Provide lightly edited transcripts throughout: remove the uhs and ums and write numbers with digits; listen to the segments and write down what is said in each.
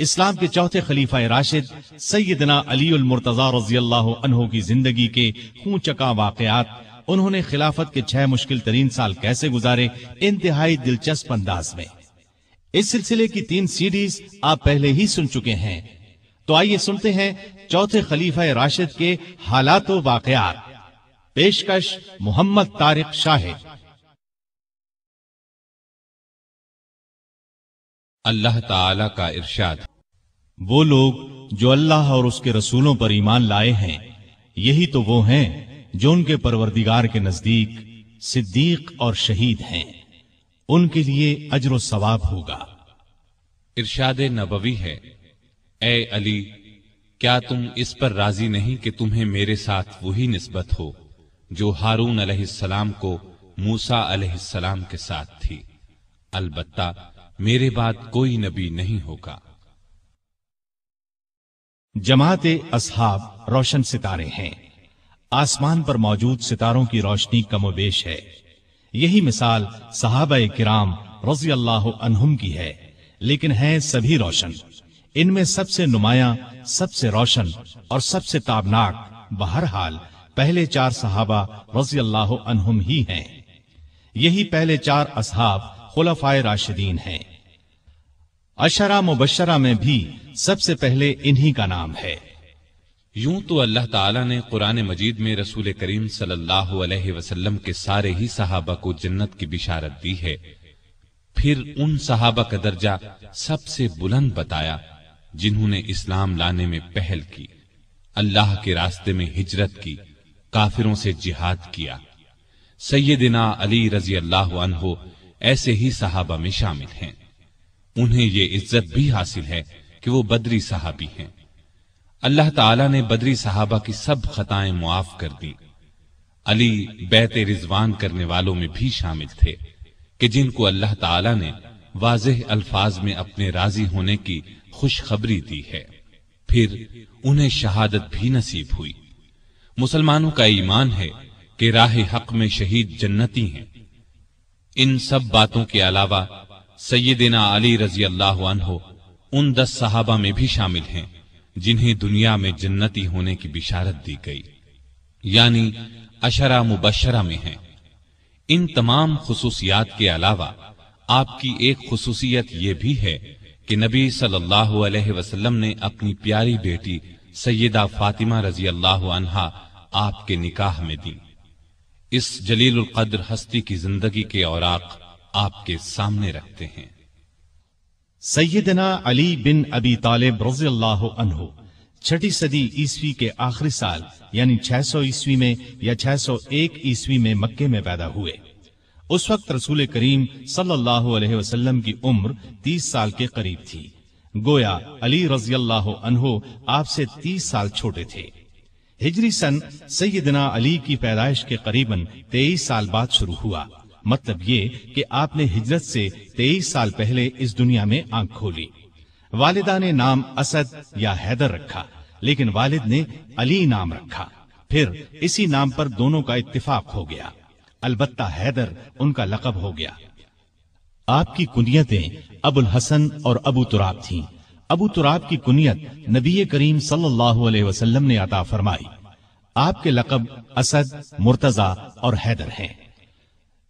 اسلام کے چوتھے خلیفہ راشد سیدنا علی المرتضی رضی اللہ عنہ کی زندگی کے خون چکا واقعات، انہوں نے خلافت کے 6 مشکل ترین سال کیسے گزارے، انتہائی دلچسپ انداز میں۔ اس سلسلے کی 3 سیڈیز آپ پہلے ہی سن چکے ہیں، تو آئیے سنتے ہیں چوتھے خلیفہ راشد کے حالات و واقعات۔ پیشکش محمد طارق شاہد۔ اللہ تعالی کا ارشاد، وہ لوگ جو اللہ اور اس کے رسولوں پر ایمان لائے ہیں، یہی تو وہ ہیں جو ان کے پروردگار کے نزدیک صدیق اور شہید ہیں، ان کے لیے اجر و ثواب ہوگا۔ ارشاد نبوی ہے، اے علی، کیا تم اس پر راضی نہیں کہ تمہیں میرے ساتھ وہی نسبت ہو جو ہارون علیہ السلام کو موسیٰ علیہ السلام کے ساتھ تھی؟ البتہ میرے بعد کوئی نبی نہیں ہوگا۔ جماعت اصحاب روشن ستارے ہیں، آسمان پر موجود ستاروں کی روشنی کم و بیش ہے۔ یہی مثال صحابہ کرام رضی اللہ عنہم کی ہے، لیکن ہیں سبھی روشن۔ ان میں سب سے نمایاں، سب سے روشن اور سب سے تابناک بہرحال پہلے 4 صحابہ رضی اللہ عنہم ہی ہیں۔ یہی پہلے 4 اصحاب خلفائے راشدین ہیں۔ عشرہ مبشرہ میں بھی سب سے پہلے انہی کا نام ہے۔ یوں تو اللہ تعالیٰ نے قرآن مجید میں رسول کریم صلی اللہ علیہ وسلم کے سارے ہی صحابہ کو جنت کی بشارت دی ہے، پھر ان صحابہ کا درجہ سب سے بلند بتایا جنہوں نے اسلام لانے میں پہل کی، اللہ کے راستے میں ہجرت کی، کافروں سے جہاد کیا۔ سیدنا علی رضی اللہ عنہ ایسے ہی صحابہ میں شامل ہیں۔ انہیں یہ عزت بھی حاصل ہے کہ وہ بدری صحابی ہیں۔ اللہ تعالیٰ نے بدری صحابہ کی سب خطائیں معاف کر دیں۔ علی بیعت رضوان کرنے والوں میں بھی شامل تھے کہ جن کو اللہ تعالیٰ نے واضح الفاظ میں اپنے راضی ہونے کی خوشخبری دی ہے، پھر انہیں شہادت بھی نصیب ہوئی۔ مسلمانوں کا ایمان ہے کہ راہ حق میں شہید جنتی ہیں۔ ان سب باتوں کے علاوہ سیدنا علی رضی اللہ عنہ ان 10 صحابہ میں بھی شامل ہیں جنہیں دنیا میں جنتی ہونے کی بشارت دی گئی، یعنی عشرہ مبشرہ میں ہیں۔ ان تمام خصوصیات کے علاوہ آپ کی ایک خصوصیت یہ بھی ہے کہ نبی صلی اللہ علیہ وسلم نے اپنی پیاری بیٹی سیدہ فاطمہ رضی اللہ عنہا آپ کے نکاح میں دی۔ اس جلیل القدر ہستی کی زندگی کے اوراق آپ کے سامنے رکھتے ہیں۔ سیدنا علی بن ابی طالب رضی اللہ عنہ 6 صدی عیسوی کے آخری سال یعنی 600 عیسوی میں یا 601 عیسوی میں مکے میں پیدا ہوئے۔ اس وقت رسول کریم صلی اللہ علیہ وسلم کی عمر 30 سال کے قریب تھی، گویا علی رضی اللہ عنہ آپ سے 30 سال چھوٹے تھے۔ ہجری سن سیدنا علی کی پیدائش کے قریباً 23 سال بعد شروع ہوا، مطلب یہ کہ آپ نے ہجرت سے 23 سال پہلے اس دنیا میں آنکھ کھولی۔ والدہ نے نام اسد یا حیدر رکھا، لیکن والد نے علی نام رکھا، پھر اسی نام پر دونوں کا اتفاق ہو گیا، البتہ حیدر ان کا لقب ہو گیا۔ آپ کی کنیتیں ابو الحسن اور ابو تراب تھیں۔ ابو تراب کی کنیت نبی کریم صلی اللہ علیہ وسلم نے عطا فرمائی۔ آپ کے لقب اسد، مرتضی اور حیدر ہیں۔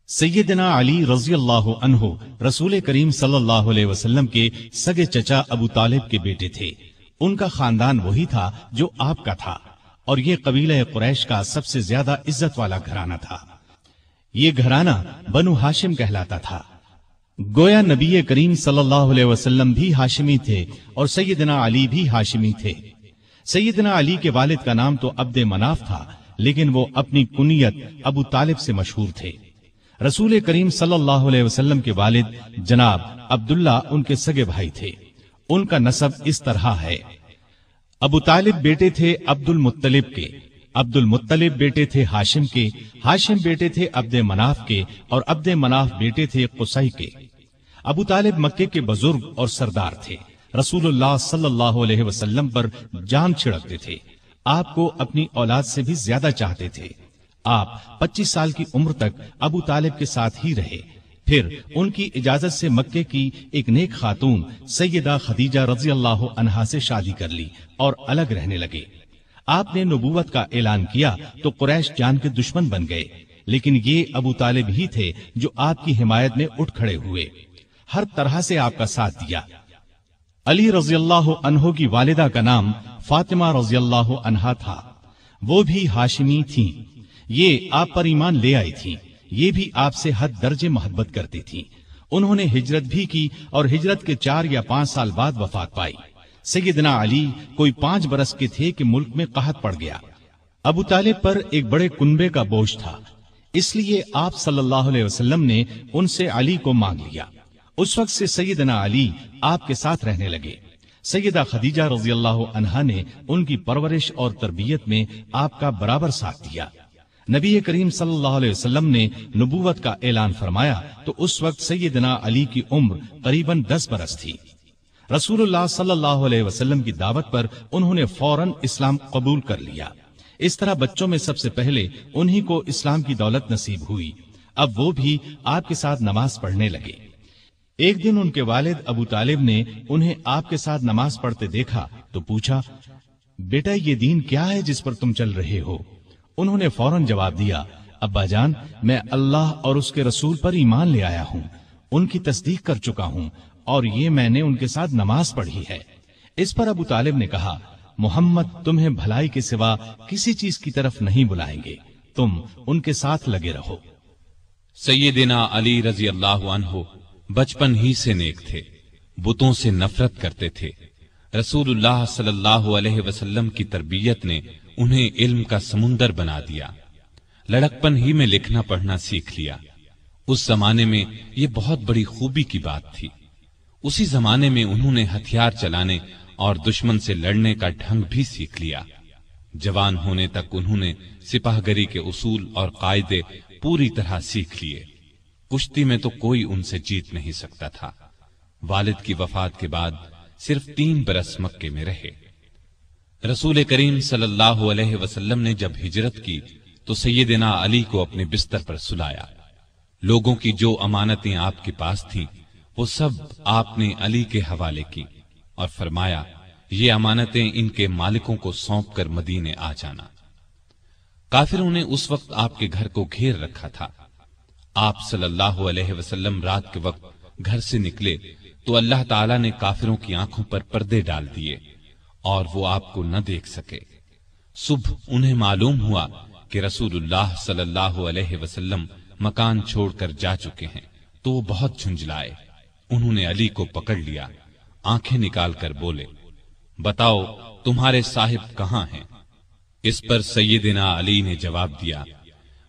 سیدنا علی رضی اللہ عنہ رسول کریم صلی اللہ علیہ وسلم کے سگے چچا ابو طالب کے بیٹے تھے۔ ان کا خاندان وہی تھا جو آپ کا تھا، اور یہ قبیلہ قریش کا سب سے زیادہ عزت والا گھرانہ تھا۔ یہ گھرانہ بنو ہاشم کہلاتا تھا۔ گویا نبی کریم صلی اللہ علیہ وسلم بھی ہاشمی تھے اور سیدنا علی بھی ہاشمی تھے۔ سیدنا علی کے والد کا نام تو عبد مناف تھا، لیکن وہ اپنی کنیت ابو طالب سے مشہور تھے۔ رسول کریم صلی اللہ علیہ وسلم کے والد جناب عبداللہ ان کے سگے بھائی تھے۔ ان کا نسب اس طرح ہے: ابو طالب بیٹے تھے عبد المطلب کے، عبد المطلب بیٹے تھے ہاشم کے، ہاشم بیٹے تھے عبد مناف کے، اور عبد مناف بیٹے تھے قصی کے۔ ابو طالب مکے کے بزرگ اور سردار تھے، رسول اللہ صلی اللہ علیہ وسلم پر جان چھڑکتے تھے، آپ کو اپنی اولاد سے بھی زیادہ چاہتے تھے۔ آپ 25 سال کی عمر تک ابو طالب کے ساتھ ہی رہے، پھر ان کی اجازت سے مکے کی ایک نیک خاتون سیدہ خدیجہ رضی اللہ عنہا سے شادی کر لی اور الگ رہنے لگے۔ آپ نے نبوت کا اعلان کیا تو قریش جان کے دشمن بن گئے، لیکن یہ ابو طالب ہی تھے جو آپ کی حمایت میں اٹھ کھڑے ہوئے، ہر طرح سے آپ کا ساتھ دیا۔ علی رضی اللہ عنہ کی والدہ کا نام فاطمہ رضی اللہ عنہا تھا، وہ بھی ہاشمی تھیں۔ یہ آپ پر ایمان لے آئی تھیں، یہ بھی آپ سے حد درجے محبت کرتی تھیں۔ انہوں نے ہجرت بھی کی اور ہجرت کے 4 یا 5 سال بعد وفات پائی۔ سیدنا علی کوئی 5 برس کے تھے کہ ملک میں قحط پڑ گیا۔ ابو طالب پر ایک بڑے کنبے کا بوجھ تھا، اس لیے آپ صلی اللہ علیہ وسلم نے ان سے علی کو مانگ لیا۔ اس وقت سے سیدنا علی آپ کے ساتھ رہنے لگے۔ سیدہ خدیجہ رضی اللہ عنہا نے ان کی پرورش اور تربیت میں آپ کا برابر ساتھ دیا۔ نبی کریم صلی اللہ علیہ وسلم نے نبوت کا اعلان فرمایا تو اس وقت سیدنا علی کی عمر قریباً 10 برس تھی۔ رسول اللہ صلی اللہ علیہ وسلم کی دعوت پر انہوں نے فوراً اسلام قبول کر لیا۔ اس طرح بچوں میں سب سے پہلے انہی کو اسلام کی دولت نصیب ہوئی۔ اب وہ بھی آپ کے ساتھ نماز پڑھنے لگے۔ ایک دن ان کے والد ابو طالب نے انہیں آپ کے ساتھ نماز پڑھتے دیکھا تو پوچھا، بیٹا یہ دین کیا ہے جس پر تم چل رہے ہو؟ انہوں نے فوراً جواب دیا، ابا جان میں اللہ اور اس کے رسول پر ایمان لے آیا ہوں، ان کی تصدیق کر چکا ہوں اور یہ میں نے ان کے ساتھ نماز پڑھی ہے۔ اس پر ابو طالب نے کہا، محمد تمہیں بھلائی کے سوا کسی چیز کی طرف نہیں بلائیں گے، تم ان کے ساتھ لگے رہو۔ سیدنا علی رضی اللہ عنہ بچپن ہی سے نیک تھے، بتوں سے نفرت کرتے تھے۔ رسول اللہ صلی اللہ علیہ وسلم کی تربیت نے انہیں علم کا سمندر بنا دیا۔ لڑکپن ہی میں لکھنا پڑھنا سیکھ لیا۔ اس زمانے میں یہ بہت بڑی خوبی کی بات تھی۔ اسی زمانے میں انہوں نے ہتھیار چلانے اور دشمن سے لڑنے کا ڈھنگ بھی سیکھ لیا۔ جوان ہونے تک انہوں نے سپاہ گری کے اصول اور قاعدے پوری طرح سیکھ لیے۔ کشتی میں تو کوئی ان سے جیت نہیں سکتا تھا۔ والد کی وفات کے بعد صرف 3 برس مکے میں رہے۔ رسول کریم صلی اللہ علیہ وسلم نے جب ہجرت کی تو سیدنا علی کو اپنے بستر پر سلایا۔ لوگوں کی جو امانتیں آپ کے پاس تھیں وہ سب آپ نے علی کے حوالے کی اور فرمایا، یہ امانتیں ان کے مالکوں کو سونپ کر مدینے آ جانا۔ کافروں نے اس وقت آپ کے گھر کو گھیر رکھا تھا۔ آپ صلی اللہ علیہ وسلم رات کے وقت گھر سے نکلے تو اللہ تعالیٰ نے کافروں کی آنکھوں پر پردے ڈال دیے اور وہ آپ کو نہ دیکھ سکے۔ صبح انہیں معلوم ہوا کہ رسول اللہ صلی اللہ علیہ وسلم مکان چھوڑ کر جا چکے ہیں تو وہ بہت جھنجھلائے۔ انہوں نے علی کو پکڑ لیا، آنکھیں نکال کر بولے، بتاؤ تمہارے صاحب کہاں ہیں؟ اس پر سیدنا علی نے جواب دیا،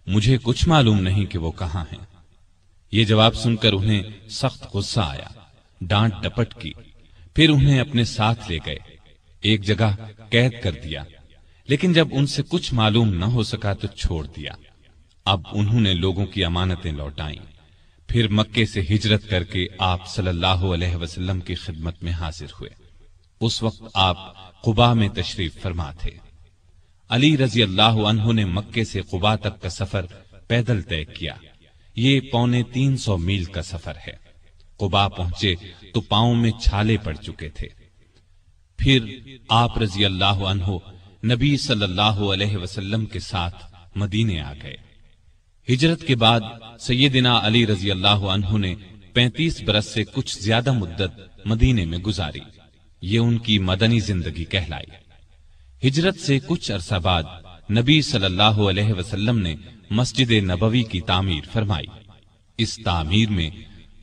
مجھے کچھ معلوم نہیں کہ وہ کہاں ہیں۔ یہ جواب سن کر انہیں سخت غصہ آیا، ڈانٹ ڈپٹ کی، پھر انہیں اپنے ساتھ لے گئے، ایک جگہ قید کر دیا، لیکن جب ان سے کچھ معلوم نہ ہو سکا تو چھوڑ دیا۔ اب انہوں نے لوگوں کی امانتیں لوٹائیں، پھر مکے سے ہجرت کر کے آپ صلی اللہ علیہ وسلم کی خدمت میں حاضر ہوئے۔ اس وقت آپ قباء میں تشریف فرما تھے۔ علی رضی اللہ عنہ نے مکے سے قباء تک کا سفر پیدل طے کیا۔ یہ 350 میل کا سفر ہے۔ قباء پہنچے تو پاؤں میں چھالے پڑ چکے تھے۔ پھر آپ رضی اللہ عنہ نبی صلی اللہ علیہ وسلم کے ساتھ مدینے آ گئے۔ ہجرت کے بعد سیدنا علی رضی اللہ عنہ نے 35 برس سے کچھ زیادہ مدت مدینے میں گزاری۔ یہ ان کی مدنی زندگی کہلائی۔ ہجرت سے کچھ عرصہ بعد نبی صلی اللہ علیہ وسلم نے مسجد نبوی کی تعمیر فرمائی۔ اس تعمیر میں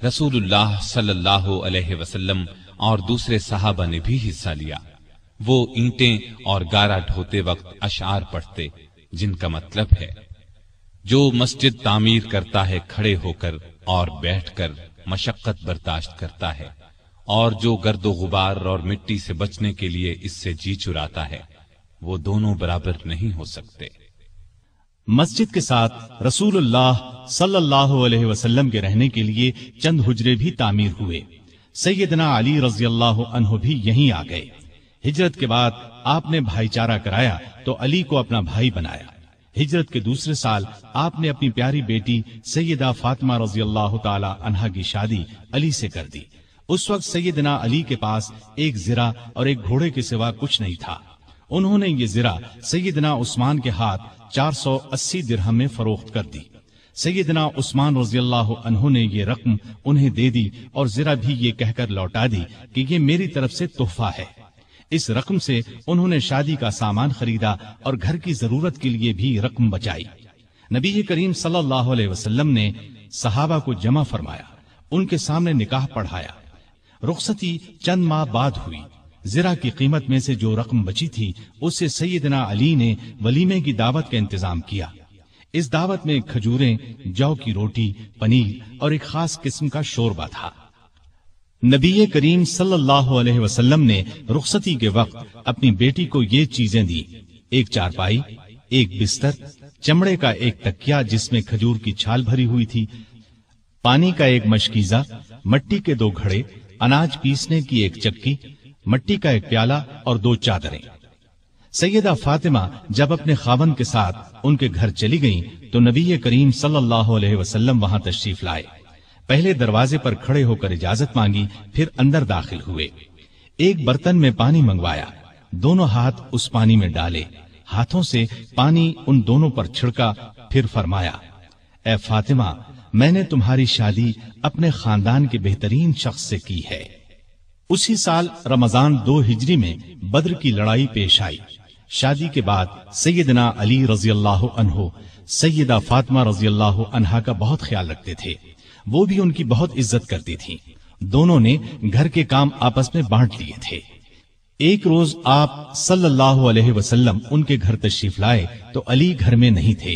رسول اللہ صلی اللہ علیہ وسلم اور دوسرے صحابہ نے بھی حصہ لیا۔ وہ اینٹیں اور گارا ڈھوتے وقت اشعار پڑھتے جن کا مطلب ہے، جو مسجد تعمیر کرتا ہے کھڑے ہو کر اور بیٹھ کر مشقت برداشت کرتا ہے، اور جو گرد و غبار اور مٹی سے بچنے کے لیے اس سے جی چراتا ہے، وہ دونوں برابر نہیں ہو سکتے۔ مسجد کے ساتھ رسول اللہ صلی اللہ علیہ وسلم کے رہنے کے لیے چند حجرے بھی تعمیر ہوئے۔ سیدنا علی رضی اللہ عنہ بھی یہیں آ گئے۔ ہجرت کے بعد آپ نے بھائی چارہ کرایا تو علی کو اپنا بھائی بنایا۔ ہجرت کے دوسرے سال آپ نے اپنی پیاری بیٹی سیدہ فاطمہ رضی اللہ تعالی عنہا کی شادی علی سے کر دی۔ اس وقت سیدنا علی کے پاس ایک زرہ اور ایک گھوڑے کے سوا کچھ نہیں تھا۔ انہوں نے یہ زرہ سیدنا عثمان کے ہاتھ 480 درہم میں فروخت کر دی۔ سیدنا عثمان رضی اللہ عنہ نے یہ رقم انہیں دے دی اور زرہ بھی یہ کہہ کر لوٹا دی کہ یہ میری طرف سے تحفہ ہے۔ اس رقم سے انہوں نے شادی کا سامان خریدا اور گھر کی ضرورت کے لیے بھی رقم بچائی۔ نبی کریم صلی اللہ علیہ وسلم نے صحابہ کو جمع فرمایا، ان کے سامنے نکاح پڑھایا۔ رخصتی چند ماہ بعد ہوئی۔ زرہ کی قیمت میں سے جو رقم بچی تھی اس سے سیدنا علی نے ولیمے کی دعوت کا انتظام کیا۔ اس دعوت میں کھجوریں، جو کی روٹی، پنیر اور ایک خاص قسم کا شوربہ تھا۔ نبی کریم صلی اللہ علیہ وسلم نے رخصتی کے وقت اپنی بیٹی کو یہ چیزیں دی: ایک چارپائی، ایک بستر، چمڑے کا ایک تکیا جس میں کھجور کی چھال بھری ہوئی تھی، پانی کا ایک مشکیزہ، مٹی کے 2 گھڑے، اناج پیسنے کی ایک چکی، مٹی کا ایک پیالہ اور 2 چادریں۔ سیدہ فاطمہ جب اپنے خاوند کے ساتھ ان کے گھر چلی گئیں تو نبی کریم صلی اللہ علیہ وسلم وہاں تشریف لائے۔ پہلے دروازے پر کھڑے ہو کر اجازت مانگی، پھر اندر داخل ہوئے۔ ایک برتن میں پانی منگوایا، دونوں ہاتھ اس پانی میں ڈالے، ہاتھوں سے پانی ان دونوں پر چھڑکا، پھر فرمایا: اے فاطمہ، میں نے تمہاری شادی اپنے خاندان کے بہترین شخص سے کی ہے۔ اسی سال رمضان 2 ہجری میں بدر کی لڑائی پیش آئی۔ شادی کے بعد سیدنا علی رضی اللہ عنہ سیدہ فاطمہ رضی اللہ عنہا کا بہت خیال رکھتے تھے، وہ بھی ان کی بہت عزت کرتی تھی۔ دونوں نے گھر کے کام آپس میں بانٹ لیے تھے۔ ایک روز آپ صلی اللہ علیہ وسلم ان کے گھر تشریف لائے تو علی گھر میں نہیں تھے۔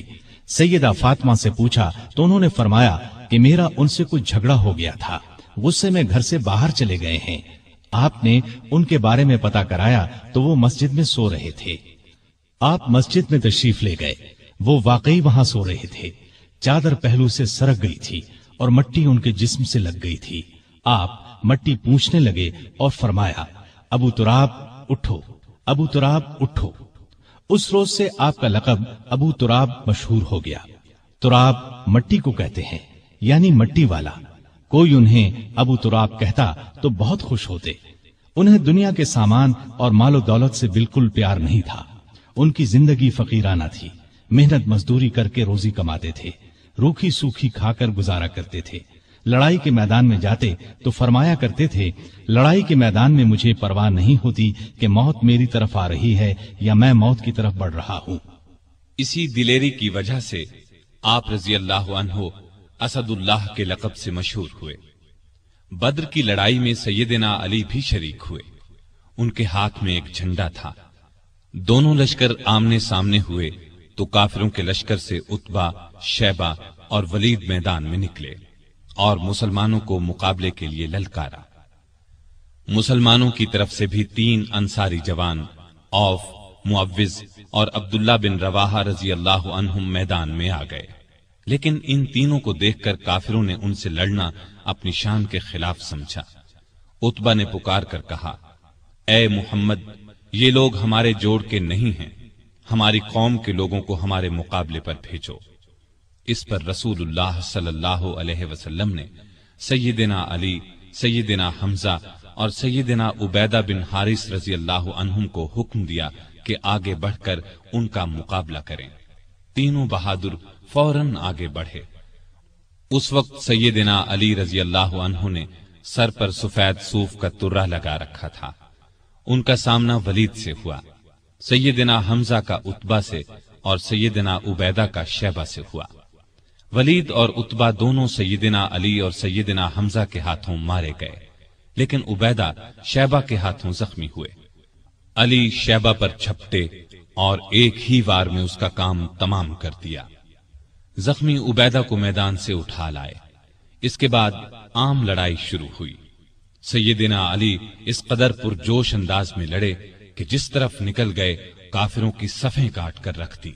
سیدہ فاطمہ سے پوچھا تو انہوں نے فرمایا کہ میرا ان سے کچھ جھگڑا ہو گیا تھا، غصے میں گھر سے باہر چلے گئے ہیں۔ آپ نے ان کے بارے میں پتہ کرایا تو وہ مسجد میں سو رہے تھے۔ آپ مسجد میں تشریف لے گئے، وہ واقعی وہاں سو رہے تھے۔ چادر پہلو سے سرک گئی تھی اور مٹی ان کے جسم سے لگ گئی تھی۔ آپ مٹی پوچھنے لگے اور فرمایا: ابو تراب اٹھو، ابو تراب اٹھو۔ اس روز سے آپ کا لقب ابو تراب مشہور ہو گیا۔ تراب مٹی کو کہتے ہیں، یعنی مٹی والا۔ کوئی انہیں ابو تراب کہتا تو بہت خوش ہوتے۔ انہیں دنیا کے سامان اور مال و دولت سے بالکل پیار نہیں تھا۔ ان کی زندگی فقیرانہ تھی، محنت مزدوری کر کے روزی کماتے تھے، روکھی سوکھی کھا کر گزارا کرتے تھے۔ لڑائی کے میدان میں جاتے تو فرمایا کرتے تھے: لڑائی کے میدان میں مجھے پرواہ نہیں ہوتی کہ موت میری طرف آ رہی ہے یا میں موت کی طرف بڑھ رہا ہوں۔ اسی دلیری کی وجہ سے آپ رضی اللہ عنہ اسد اللہ کے لقب سے مشہور ہوئے۔ بدر کی لڑائی میں سیدنا علی بھی شریک ہوئے۔ ان کے ہاتھ میں ایک جھنڈا تھا۔ دونوں لشکر آمنے سامنے ہوئے تو کافروں کے لشکر سے عتبہ، شیبہ اور ولید میدان میں نکلے اور مسلمانوں کو مقابلے کے لیے للکارا۔ مسلمانوں کی طرف سے بھی 3 انصاری جوان، عوف، معوذ اور عبداللہ بن رواحہ رضی اللہ عنہم میدان میں آ گئے، لیکن ان تینوں کو دیکھ کر کافروں نے ان سے لڑنا اپنی شان کے خلاف سمجھا۔ عتبہ نے پکار کر کہا: اے محمد، یہ لوگ ہمارے جوڑ کے نہیں ہیں، ہماری قوم کے لوگوں کو ہمارے مقابلے پر بھیجو۔ اس پر رسول اللہ صلی اللہ علیہ وسلم نے سیدنا علی، سیدنا حمزہ اور سیدنا عبیدہ بن حارث رضی اللہ عنہم کو حکم دیا کہ آگے بڑھ کر ان کا مقابلہ کریں۔ تینوں بہادر فوراً آگے بڑھے۔ اس وقت سیدنا علی رضی اللہ عنہ نے سر پر سفید صوف کا ترہ لگا رکھا تھا۔ ان کا سامنا ولید سے ہوا، سیدنا حمزہ کا عتبہ سے اور سیدنا عبیدہ کا شیبہ سے ہوا۔ ولید اور عتبہ دونوں سیدنا علی اور سیدنا حمزہ کے ہاتھوں مارے گئے، لیکن عبیدہ شیبہ کے ہاتھوں زخمی ہوئے۔ علی شیبہ پر چھپٹے اور ایک ہی وار میں اس کا کام تمام کر دیا۔ زخمی عبیدہ کو میدان سے اٹھا لائے۔ اس کے بعد عام لڑائی شروع ہوئی۔ سیدنا علی اس قدر پرجوش انداز میں لڑے کہ جس طرف نکل گئے کافروں کی صفیں کاٹ کر رکھ دی۔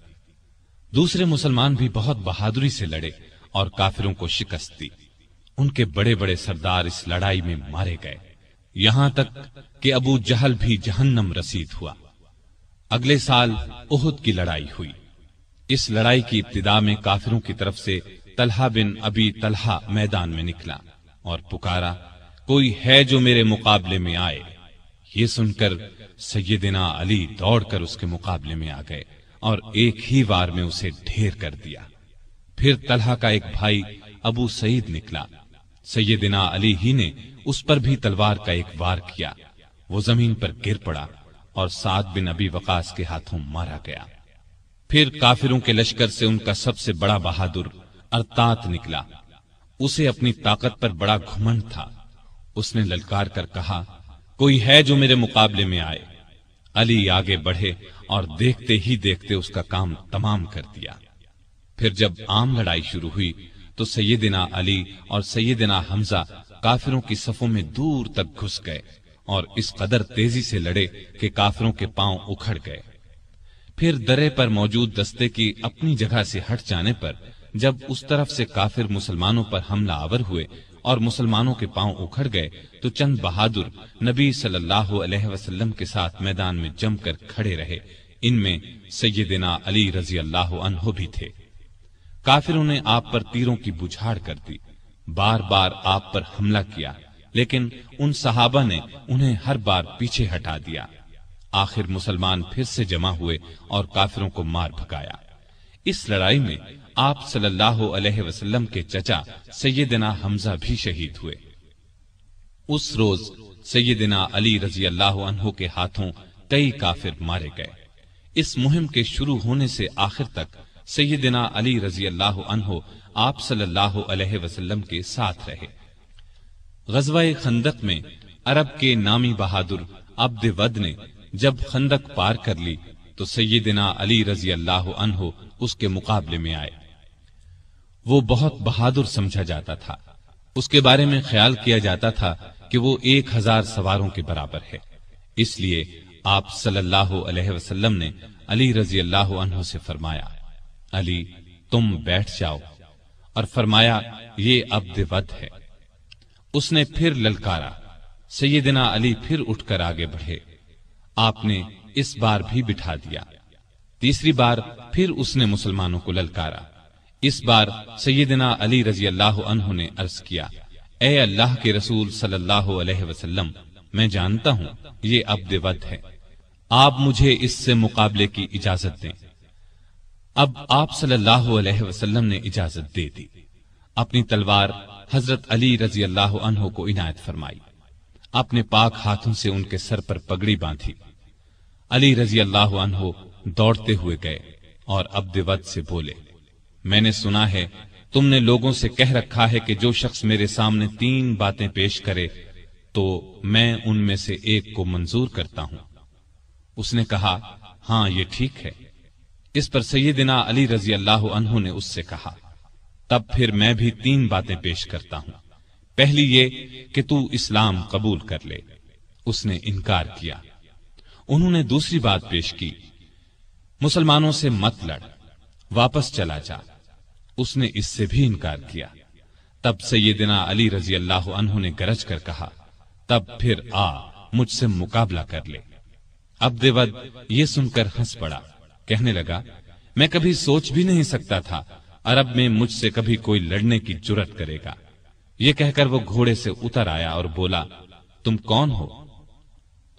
دوسرے مسلمان بھی بہت بہادری سے لڑے اور کافروں کو شکست دی۔ ان کے بڑے بڑے سردار اس لڑائی میں مارے گئے، یہاں تک کہ ابو جہل بھی جہنم رسید ہوا۔ اگلے سال احد کی لڑائی ہوئی۔ اس لڑائی کی ابتدا میں کافروں کی طرف سے طلحہ بن ابی طلحہ میدان میں نکلا اور پکارا، کوئی ہے جو میرے مقابلے میں آئے؟ یہ سن کر سیدنا علی دوڑ کر اس کے مقابلے میں آ گئے اور ایک ہی وار میں اسے ڈھیر کر دیا۔ پھر طلحہ کا ایک بھائی ابو سعید نکلا، سیدنا علی ہی نے اس پر بھی تلوار کا ایک وار کیا، وہ زمین پر گر پڑا اور سعد بن ابی وقاص کے ہاتھوں مارا گیا۔ پھر کافروں کے لشکر سے ان کا سب سے بڑا بہادر ارتات نکلا، اسے اپنی طاقت پر بڑا گھمنڈ تھا، اس نے للکار کر کہا، کوئی ہے جو میرے مقابلے میں آئے؟ علی آگے بڑھے اور دیکھتے ہی دیکھتے اس کا کام تمام کر دیا۔ پھر جب عام لڑائی شروع ہوئی تو سیدنا علی اور سیدنا حمزہ کافروں کی صفوں میں دور تک گھس گئے اور اس قدر تیزی سے لڑے کہ کافروں کے پاؤں اکھڑ گئے۔ پھر درے پر موجود دستے کی اپنی جگہ سے ہٹ جانے پر جب اس طرف سے کافر مسلمانوں پر حملہ آور ہوئے اور مسلمانوں کے پاؤں اکھڑ گئے تو چند بہادر نبی صلی اللہ علیہ وسلم کے ساتھ میدان میں جم کر کھڑے رہے، ان میں سیدنا علی رضی اللہ عنہ بھی تھے۔ کافروں نے آپ پر تیروں کی بجھاڑ کر دی، بار بار آپ پر حملہ کیا، لیکن ان صحابہ نے انہیں ہر بار پیچھے ہٹا دیا۔ آخر مسلمان پھر سے جمع ہوئے اور کافروں کو مار بھگایا۔ اس لڑائی میں آپ صلی اللہ علیہ وسلم کے چچا سیدنا حمزہ بھی شہید ہوئے۔ اس روز سیدنا علی رضی اللہ عنہ کے ہاتھوں کئی کافر مارے گئے۔ اس مہم کے شروع ہونے سے آخر تک سیدنا علی رضی اللہ عنہ آپ صلی اللہ علیہ وسلم کے ساتھ رہے۔ غزوہ خندق میں عرب کے نامی بہادر عبد ود نے جب خندق پار کر لی تو سیدنا علی رضی اللہ عنہ اس کے مقابلے میں آئے۔ وہ بہت بہادر سمجھا جاتا تھا، اس کے بارے میں خیال کیا جاتا تھا کہ وہ 1000 سواروں کے برابر ہے، اس لیے آپ صلی اللہ علیہ وسلم نے علی رضی اللہ عنہ سے فرمایا، علی تم بیٹھ جاؤ، اور فرمایا یہ عبد ود ہے۔ اس نے پھر للکارا، سیدنا علی پھر اٹھ کر آگے بڑھے، آپ نے اس بار بھی بٹھا دیا۔ تیسری بار پھر اس نے مسلمانوں کو للکارا، اس بار سیدنا علی رضی اللہ عنہ نے عرض کیا، اے اللہ کے رسول صلی اللہ علیہ وسلم، میں جانتا ہوں یہ عبد ود ہے، آپ مجھے اس سے مقابلے کی اجازت دیں۔ اب آپ صلی اللہ علیہ وسلم نے اجازت دے دی، اپنی تلوار حضرت علی رضی اللہ عنہ کو عنایت فرمائی، اپنے پاک ہاتھوں سے ان کے سر پر پگڑی باندھی۔ علی رضی اللہ عنہ دوڑتے ہوئے گئے اور عبد ود سے بولے، میں نے سنا ہے تم نے لوگوں سے کہہ رکھا ہے کہ جو شخص میرے سامنے 3 باتیں پیش کرے تو میں ان میں سے ایک کو منظور کرتا ہوں۔ اس نے کہا، ہاں یہ ٹھیک ہے۔ اس پر سیدنا علی رضی اللہ عنہ نے اس سے کہا، تب پھر میں بھی 3 باتیں پیش کرتا ہوں، پہلی یہ کہ تو اسلام قبول کر لے۔ اس نے انکار کیا۔ انہوں نے دوسری بات پیش کی، مسلمانوں سے مت لڑ، واپس چلا جا۔ اس نے اس سے بھی انکار کیا۔ تب سیدنا علی رضی اللہ عنہ نے گرج کر کہا، تب پھر آ مجھ سے مقابلہ کر لے۔ عبد ود یہ سن کر ہنس پڑا، کہنے لگا، میں کبھی سوچ بھی نہیں سکتا تھا عرب میں مجھ سے کبھی کوئی لڑنے کی جرت کرے گا۔ یہ کہہ کر وہ گھوڑے سے اتر آیا اور بولا، تم کون ہو؟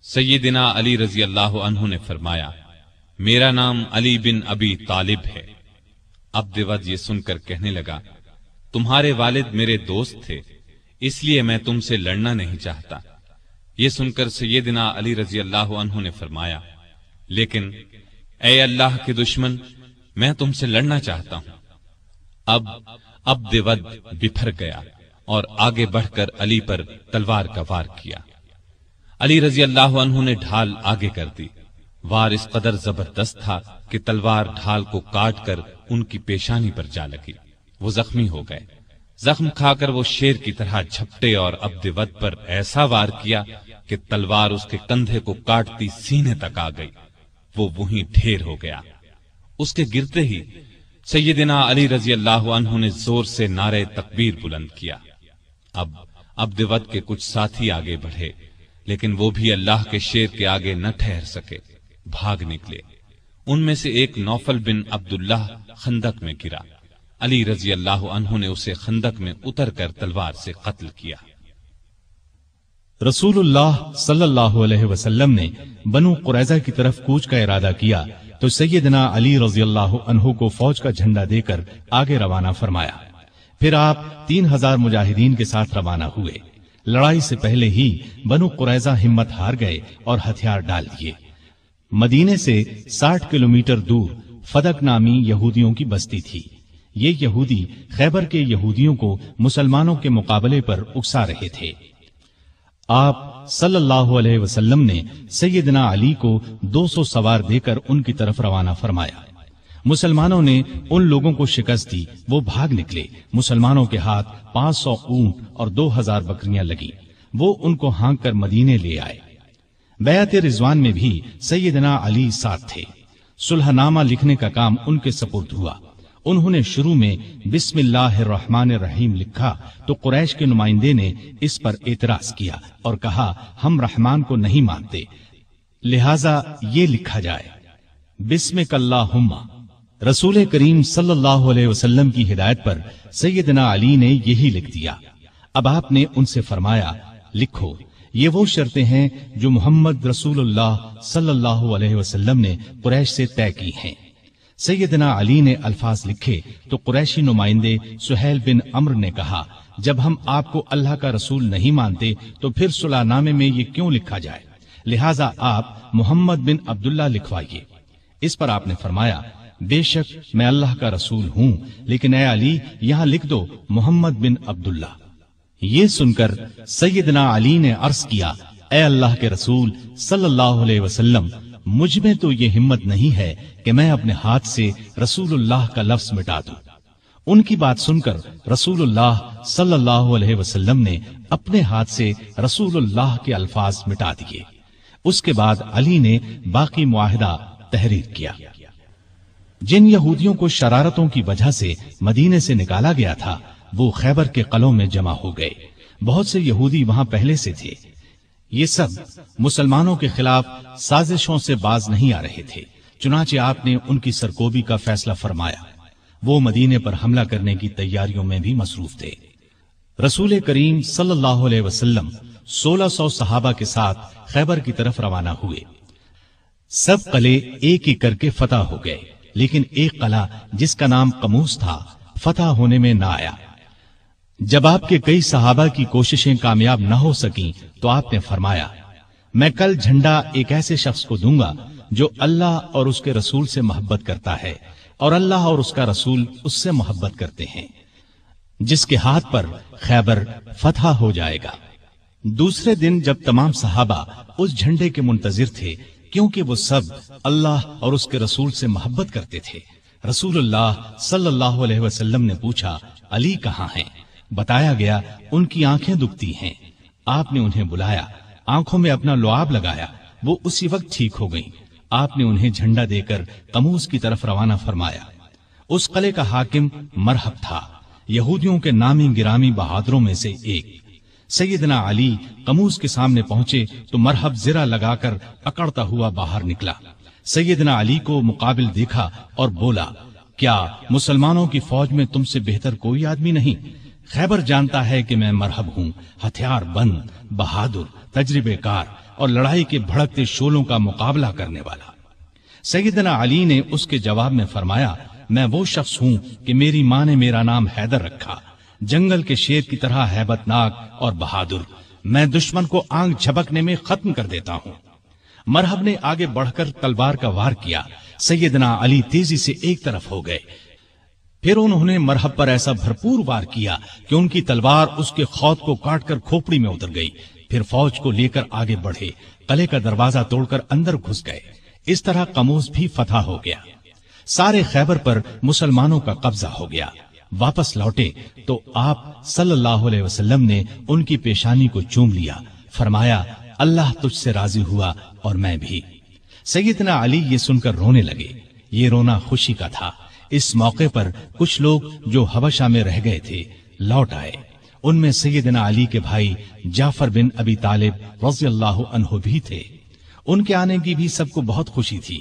سیدنا علی رضی اللہ عنہ نے فرمایا، میرا نام علی بن ابی طالب ہے۔ عبد ود یہ سن کر کہنے لگا، تمہارے والد میرے دوست تھے، اس لیے میں تم سے لڑنا نہیں چاہتا۔ یہ سن کر سیدنا علی رضی اللہ عنہ نے فرمایا، لیکن اے اللہ کے دشمن، میں تم سے لڑنا چاہتا ہوں۔ اب عبد ود بپھر گیا اور آگے بڑھ کر علی پر تلوار کا وار کیا۔ علی رضی اللہ عنہ نے ڈھال آگے کر دی، وار اس قدر زبردست تھا کہ تلوار ڈھال کو کاٹ کر ان کی پیشانی پر جا لگی، وہ زخمی ہو گئے۔ زخم کھا کر وہ شیر کی طرح جھپٹے اور عبد ود پر ایسا وار کیا کہ تلوار اس کے کندھے کو کاٹتی سینے تک آ گئی، وہ وہیں ڈھیر ہو گیا۔ اس کے گرتے ہی سیدنا علی رضی اللہ عنہ نے زور سے نعرہ تکبیر بلند کیا۔ اب عبد ود کے کچھ ساتھی آگے بڑھے، لیکن وہ بھی اللہ کے شیر کے آگے نہ ٹھہر سکے، بھاگ نکلے۔ ان میں سے ایک نوفل بن عبداللہ خندق میں گرا، علی رضی اللہ عنہ نے اسے خندق میں اتر کر تلوار سے قتل کیا۔ رسول اللہ صلی اللہ علیہ وسلم نے بنو قریظہ کی طرف کوچ کا ارادہ کیا تو سیدنا علی رضی اللہ عنہ کو فوج کا جھنڈا دے کر آگے روانہ فرمایا۔ پھر آپ 3000 مجاہدین کے ساتھ روانہ ہوئے۔ لڑائی سے پہلے ہی بنو قریظہ ہمت ہار گئے اور ہتھیار ڈال دیے۔ مدینے سے 60 کلومیٹر دور فدق نامی یہودیوں کی بستی تھی۔ یہ یہودی خیبر کے یہودیوں کو مسلمانوں کے مقابلے پر اکسا رہے تھے۔ آپ صلی اللہ علیہ وسلم نے سیدنا علی کو 200 سوار دے کر ان کی طرف روانہ فرمایا۔ مسلمانوں نے ان لوگوں کو شکست دی، وہ بھاگ نکلے۔ مسلمانوں کے ہاتھ 500 اونٹ اور 2000 بکریاں لگی۔ وہ ان کو ہانک کر مدینے لے آئے۔ بیعت رضوان میں بھی سیدنا علی ساتھ تھے۔ صلح نامہ لکھنے کا کام ان کے سپرد ہوا۔ انہوں نے شروع میں بسم اللہ الرحمن الرحیم لکھا تو قریش کے نمائندے نے اس پر اعتراض کیا اور کہا ہم رحمان کو نہیں مانتے، لہذا یہ لکھا جائے بسمک اللہم۔ رسول کریم صلی اللہ علیہ وسلم کی ہدایت پر سیدنا علی نے یہی لکھ دیا۔ اب آپ نے ان سے فرمایا لکھو، یہ وہ شرطیں ہیں جو محمد رسول اللہ صلی اللہ علیہ وسلم نے قریش سے طے کی ہیں۔ سیدنا علی نے الفاظ لکھے تو قریشی نمائندے سہیل بن عمرو نے کہا جب ہم آپ کو اللہ کا رسول نہیں مانتے تو پھر صلح نامے میں یہ کیوں لکھا جائے، لہٰذا آپ محمد بن عبداللہ لکھوائیے۔ اس پر آپ نے فرمایا بے شک میں اللہ کا رسول ہوں، لیکن اے علی یہاں لکھ دو محمد بن عبداللہ۔ یہ سن کر سیدنا علی نے عرض کیا اے اللہ کے رسول صلی اللہ علیہ وسلم، مجھ میں تو یہ ہمت نہیں ہے کہ میں اپنے ہاتھ سے رسول اللہ کا لفظ مٹا دوں۔ ان کی بات سن کر رسول اللہ صلی اللہ علیہ وسلم نے اپنے ہاتھ سے رسول اللہ کے الفاظ مٹا دیے۔ اس کے بعد علی نے باقی معاہدہ تحریر کیا۔ جن یہودیوں کو شرارتوں کی وجہ سے مدینے سے نکالا گیا تھا وہ خیبر کے قلعوں میں جمع ہو گئے۔ بہت سے یہودی وہاں پہلے سے تھے۔ یہ سب مسلمانوں کے خلاف سازشوں سے باز نہیں آ رہے تھے، چنانچہ آپ نے ان کی سرکوبی کا فیصلہ فرمایا۔ وہ مدینے پر حملہ کرنے کی تیاریوں میں بھی مصروف تھے۔ رسول کریم صلی اللہ علیہ وسلم 1600 صحابہ کے ساتھ خیبر کی طرف روانہ ہوئے۔ سب قلعے ایک ایک کر کے فتح ہو گئے، لیکن ایک قلعہ جس کا نام قموس تھا فتح ہونے میں نہ آیا۔ جب آپ کے کئی صحابہ کی کوششیں کامیاب نہ ہو سکیں تو آپ نے فرمایا میں کل جھنڈا ایک ایسے شخص کو دوں گا جو اللہ اور اس کے رسول سے محبت کرتا ہے اور اللہ اور اس کا رسول اس سے محبت کرتے ہیں، جس کے ہاتھ پر خیبر فتح ہو جائے گا۔ دوسرے دن جب تمام صحابہ اس جھنڈے کے منتظر تھے کیونکہ وہ سب اللہ اور اس کے رسول سے محبت کرتے تھے، رسول اللہ صلی اللہ علیہ وسلم نے پوچھا علی کہاں ہیں؟ بتایا گیا ان کی آنکھیں دکھتی ہیں۔ آپ نے انہیں بلایا، آنکھوں میں اپنا لعاب لگایا، وہ اسی وقت ٹھیک ہو گئیں۔ آپ نے انہیں جھنڈا دے کر قموس کی طرف روانہ فرمایا۔ اس قلعے کا حاکم مرحب تھا، یہودیوں کے نامی گرامی بہادروں میں سے ایک۔ سیدنا علی قموس کے سامنے پہنچے تو مرحب زرہ لگا کر اکڑتا ہوا باہر نکلا۔ سیدنا علی کو مقابل دیکھا اور بولا کیا مسلمانوں کی فوج میں تم سے بہتر کوئی آدمی نہیں؟ خیبر جانتا ہے کہ میں مرحب ہوں، ہتھیار بند، بہادر، تجربے کار اور لڑائی کے بھڑکتے شعلوں کا مقابلہ کرنے والا۔ سیدنا علی نے اس کے جواب میں فرمایا میں وہ شخص ہوں کہ میری ماں نے میرا نام حیدر رکھا، جنگل کے شیر کی طرح ہیبت ناک اور بہادر، میں دشمن کو آنکھ جھپکنے میں ختم کر دیتا ہوں۔ مرحب نے آگے بڑھ کر تلوار کا وار کیا، سیدنا علی تیزی سے ایک طرف ہو گئے، پھر انہوں نے مرحب پر ایسا بھرپور وار کیا کہ ان کی تلوار اس کے خود کو کاٹ کر کھوپڑی میں اتر گئی۔ پھر فوج کو لے کر آگے بڑھے، قلعے کا دروازہ توڑ کر اندر گھس گئے۔ اس طرح قموس بھی فتح ہو گیا، سارے خیبر پر مسلمانوں کا قبضہ ہو گیا۔ واپس لوٹے تو آپ صلی اللہ علیہ وسلم نے ان کی پیشانی کو چوم لیا، فرمایا اللہ تجھ سے راضی ہوا اور میں بھی۔ سیدنا علی یہ سن کر رونے لگے، یہ رونا خوشی کا تھا۔ اس موقع پر کچھ لوگ جو حبشہ میں رہ گئے تھے لوٹ آئے، ان میں سیدنا علی کے بھائی جعفر بن ابی طالب رضی اللہ عنہ بھی تھے۔ ان کے آنے کی بھی سب کو بہت خوشی تھی،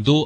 2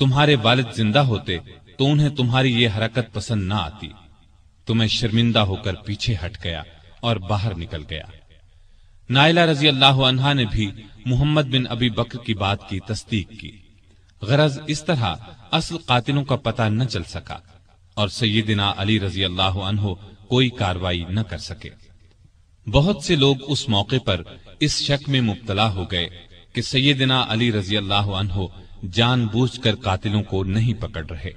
تمہارے والد زندہ ہوتے تو انہیں تمہاری یہ حرکت پسند نہ آتی۔ تو میں شرمندہ ہو کر پیچھے ہٹ گیا اور باہر نکل گیا۔ نائلہ رضی اللہ عنہا نے بھی محمد بن ابی بکر کی بات کی تصدیق کی۔ غرض اس طرح اصل قاتلوں کا پتہ نہ چل سکا اور سیدنا علی رضی اللہ عنہ کوئی کاروائی نہ کر سکے۔ بہت سے لوگ اس موقع پر اس شک میں مبتلا ہو گئے کہ سیدنا علی رضی اللہ عنہ جان بوجھ کر قاتلوں کو نہیں پکڑ رہے۔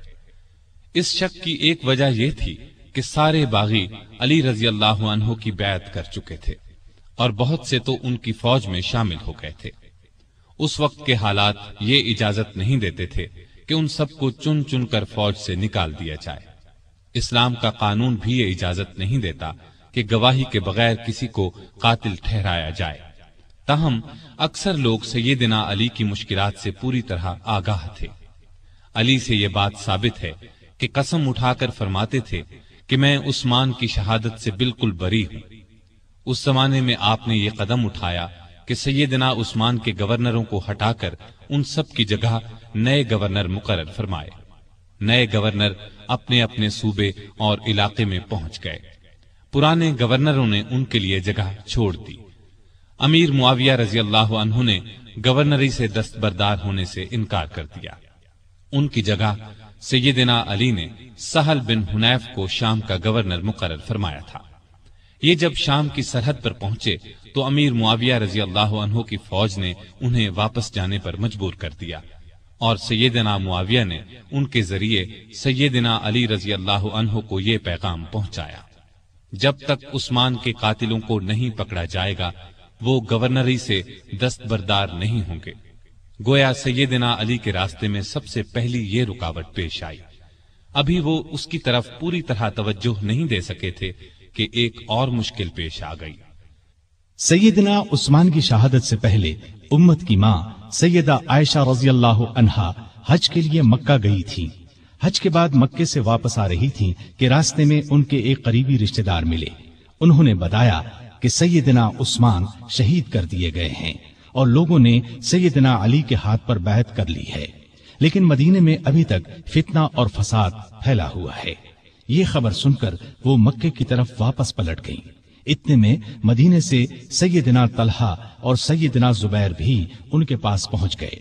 اس شک کی ایک وجہ یہ تھی کہ سارے باغی علی رضی اللہ عنہ کی بیعت کر چکے تھے اور بہت سے تو ان کی فوج میں شامل ہو گئے تھے۔ اس وقت کے حالات یہ اجازت نہیں دیتے تھے کہ ان سب کو چن چن کر فوج سے نکال دیا جائے۔ اسلام کا قانون بھی یہ اجازت نہیں دیتا کہ گواہی کے بغیر کسی کو قاتل ٹھہرایا جائے۔ تاہم اکثر لوگ سیدنا علی کی مشکلات سے پوری طرح آگاہ تھے۔ علی سے یہ بات ثابت ہے کہ قسم اٹھا کر فرماتے تھے کہ میں عثمان کی شہادت سے بالکل بری ہوں۔ اس زمانے میں آپ نے یہ قدم اٹھایا کہ سیدنا عثمان کے گورنروں کو ہٹا کر ان سب کی جگہ نئے گورنر مقرر فرمائے۔ نئے گورنر اپنے اپنے صوبے اور علاقے میں پہنچ گئے۔ پرانے گورنروں نے ان کے لیے جگہ چھوڑ دی۔ امیر معاویہ رضی اللہ عنہ نے گورنری سے دستبردار ہونے سے انکار کر دیا۔ ان کی جگہ سیدنا علی نے سہل بن حنیف کو شام کا گورنر مقرر فرمایا تھا۔ یہ جب شام کی سرحد پر پہنچے تو امیر معاویہ رضی اللہ عنہ کی فوج نے انہیں واپس جانے پر مجبور کر دیا اور سیدنا معاویہ نے ان کے ذریعے سیدنا علی رضی اللہ عنہ کو یہ پیغام پہنچایا: جب تک عثمان کے قاتلوں کو نہیں پکڑا جائے گا وہ گورنری سے دستبردار نہیں ہوں گے۔ گویا سیدنا علی کے راستے میں سب سے پہلی یہ رکاوٹ پیش آئی۔ ابھی وہ اس کی طرف پوری طرح توجہ نہیں دے سکے تھے کہ ایک اور مشکل پیش آ گئی۔ سیدنا عثمان کی شہادت سے پہلے امت کی ماں سیدہ عائشہ رضی اللہ عنہا حج کے لیے مکہ گئی تھی۔ حج کے بعد مکے سے واپس آ رہی تھی کہ راستے میں ان کے ایک قریبی رشتہ دار ملے۔ انہوں نے بتایا کہ سیدنا عثمان شہید کر دیے گئے ہیں اور لوگوں نے سیدنا علی کے ہاتھ پر بیعت کر لی ہے، لیکن مدینے میں ابھی تک فتنہ اور فساد پھیلا ہوا ہے۔ یہ خبر سن کر وہ مکے کی طرف واپس پلٹ گئیں۔ اتنے میں مدینے سے سیدنا طلحہ اور سیدنا زبیر بھی ان کے پاس پہنچ گئے۔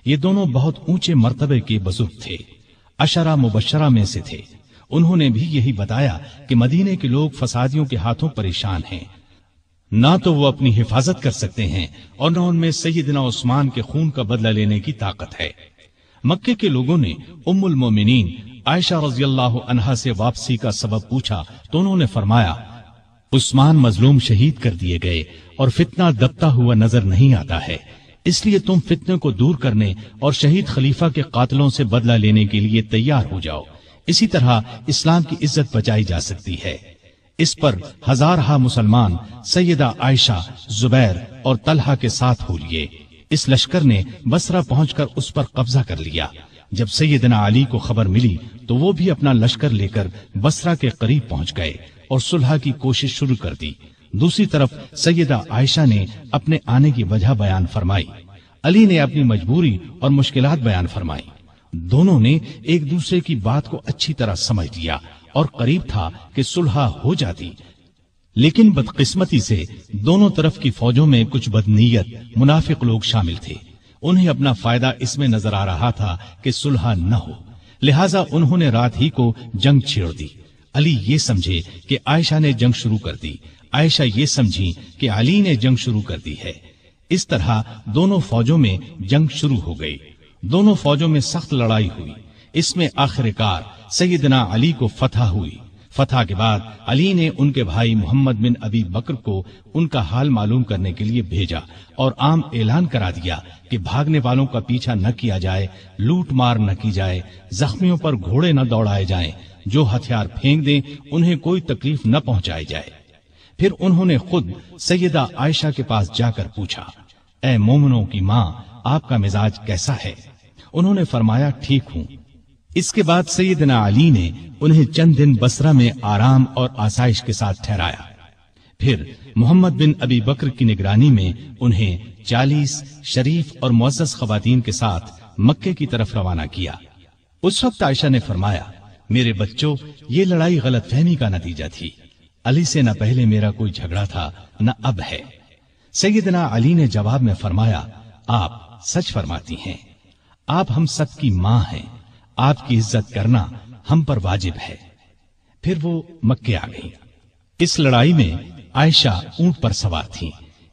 یہ دونوں بہت اونچے مرتبے کے بزرگ تھے، عشرہ مبشرہ میں سے تھے۔ انہوں نے بھی یہی بتایا کہ مدینے کے لوگ فسادیوں کے ہاتھوں پریشان ہیں، نہ تو وہ اپنی حفاظت کر سکتے ہیں اور نہ ان میں سیدنا عثمان کے خون کا بدلہ لینے کی طاقت ہے۔ مکے کے لوگوں نے ام المومنین عائشہ رضی اللہ عنہا سے واپسی کا سبب پوچھا تو انہوں نے فرمایا: عثمان مظلوم شہید کر دیے گئے اور فتنہ دبتا ہوا نظر نہیں آتا ہے، اس لیے تم فتنے کو دور کرنے اور شہید خلیفہ کے قاتلوں سے بدلہ لینے کے لیے تیار ہو جاؤ۔ اسی طرح اسلام کی عزت بچائی جا سکتی ہے۔ اس پر ہزارہا مسلمان سیدہ عائشہ، زبیر اور طلحہ کے ساتھ ہو لیے۔ اس لشکر نے بصرہ پہنچ کر اس پر قبضہ کر لیا۔ جب سیدنا علی کو خبر ملی تو وہ بھی اپنا لشکر لے کر بصرہ کے قریب پہنچ گئے اور صلح کی کوشش شروع کر دی۔ دوسری طرف سیدہ عائشہ نے اپنے آنے کی وجہ بیان فرمائی، علی نے اپنی مجبوری اور مشکلات بیان فرمائی۔ دونوں نے ایک دوسرے کی بات کو اچھی طرح سمجھ لیا اور قریب تھا کہ صلح ہو جاتی، لیکن بدقسمتی سے دونوں طرف کی فوجوں میں کچھ بدنیت منافق لوگ شامل تھے۔ انہیں اپنا فائدہ اس میں نظر آ رہا تھا کہ صلح نہ ہو، لہٰذا انہوں نے رات ہی کو جنگ چھیڑ دی۔ علی یہ سمجھے کہ عائشہ نے جنگ شروع کر دی، عائشہ یہ سمجھی کہ علی نے جنگ شروع کر دی ہے۔ اس طرح دونوں فوجوں میں جنگ شروع ہو گئی۔ دونوں فوجوں میں سخت لڑائی ہوئی۔ اس میں آخر کار سیدنا علی کو فتح ہوئی۔ فتح کے بعد علی نے ان کے بھائی محمد بن ابی بکر کو ان کا حال معلوم کرنے کے لیے بھیجا اور عام اعلان کرا دیا کہ بھاگنے والوں کا پیچھا نہ کیا جائے، لوٹ مار نہ کی جائے، زخمیوں پر گھوڑے نہ دوڑائے جائیں، جو ہتھیار پھینک دیں انہیں کوئی تکلیف نہ پہنچائی جائے۔ پھر انہوں نے خود سیدہ عائشہ کے پاس جا کر پوچھا: اے مومنوں کی ماں، آپ کا مزاج کیسا ہے؟ انہوں نے فرمایا: ٹھیک ہوں۔ اس کے بعد سیدنا علی نے انہیں چند دن بصرہ میں آرام اور آسائش کے ساتھ ٹھہرایا۔ پھر محمد بن ابی بکر کی نگرانی میں انہیں 40 شریف اور معزز خواتین کے ساتھ مکے کی طرف روانہ کیا۔ اس وقت عائشہ نے فرمایا، میرے بچوں، یہ لڑائی غلط فہمی کا نتیجہ تھی۔ علی سے نہ پہلے میرا کوئی جھگڑا تھا نہ اب ہے۔ سیدنا علی نے جواب میں فرمایا، آپ سچ فرماتی ہیں، آپ ہم سب کی ماں ہیں، آپ کی عزت کرنا ہم پر واجب ہے۔ پھر وہ مکے آ گئی۔ اس لڑائی میں عائشہ اونٹ پر سوار تھی،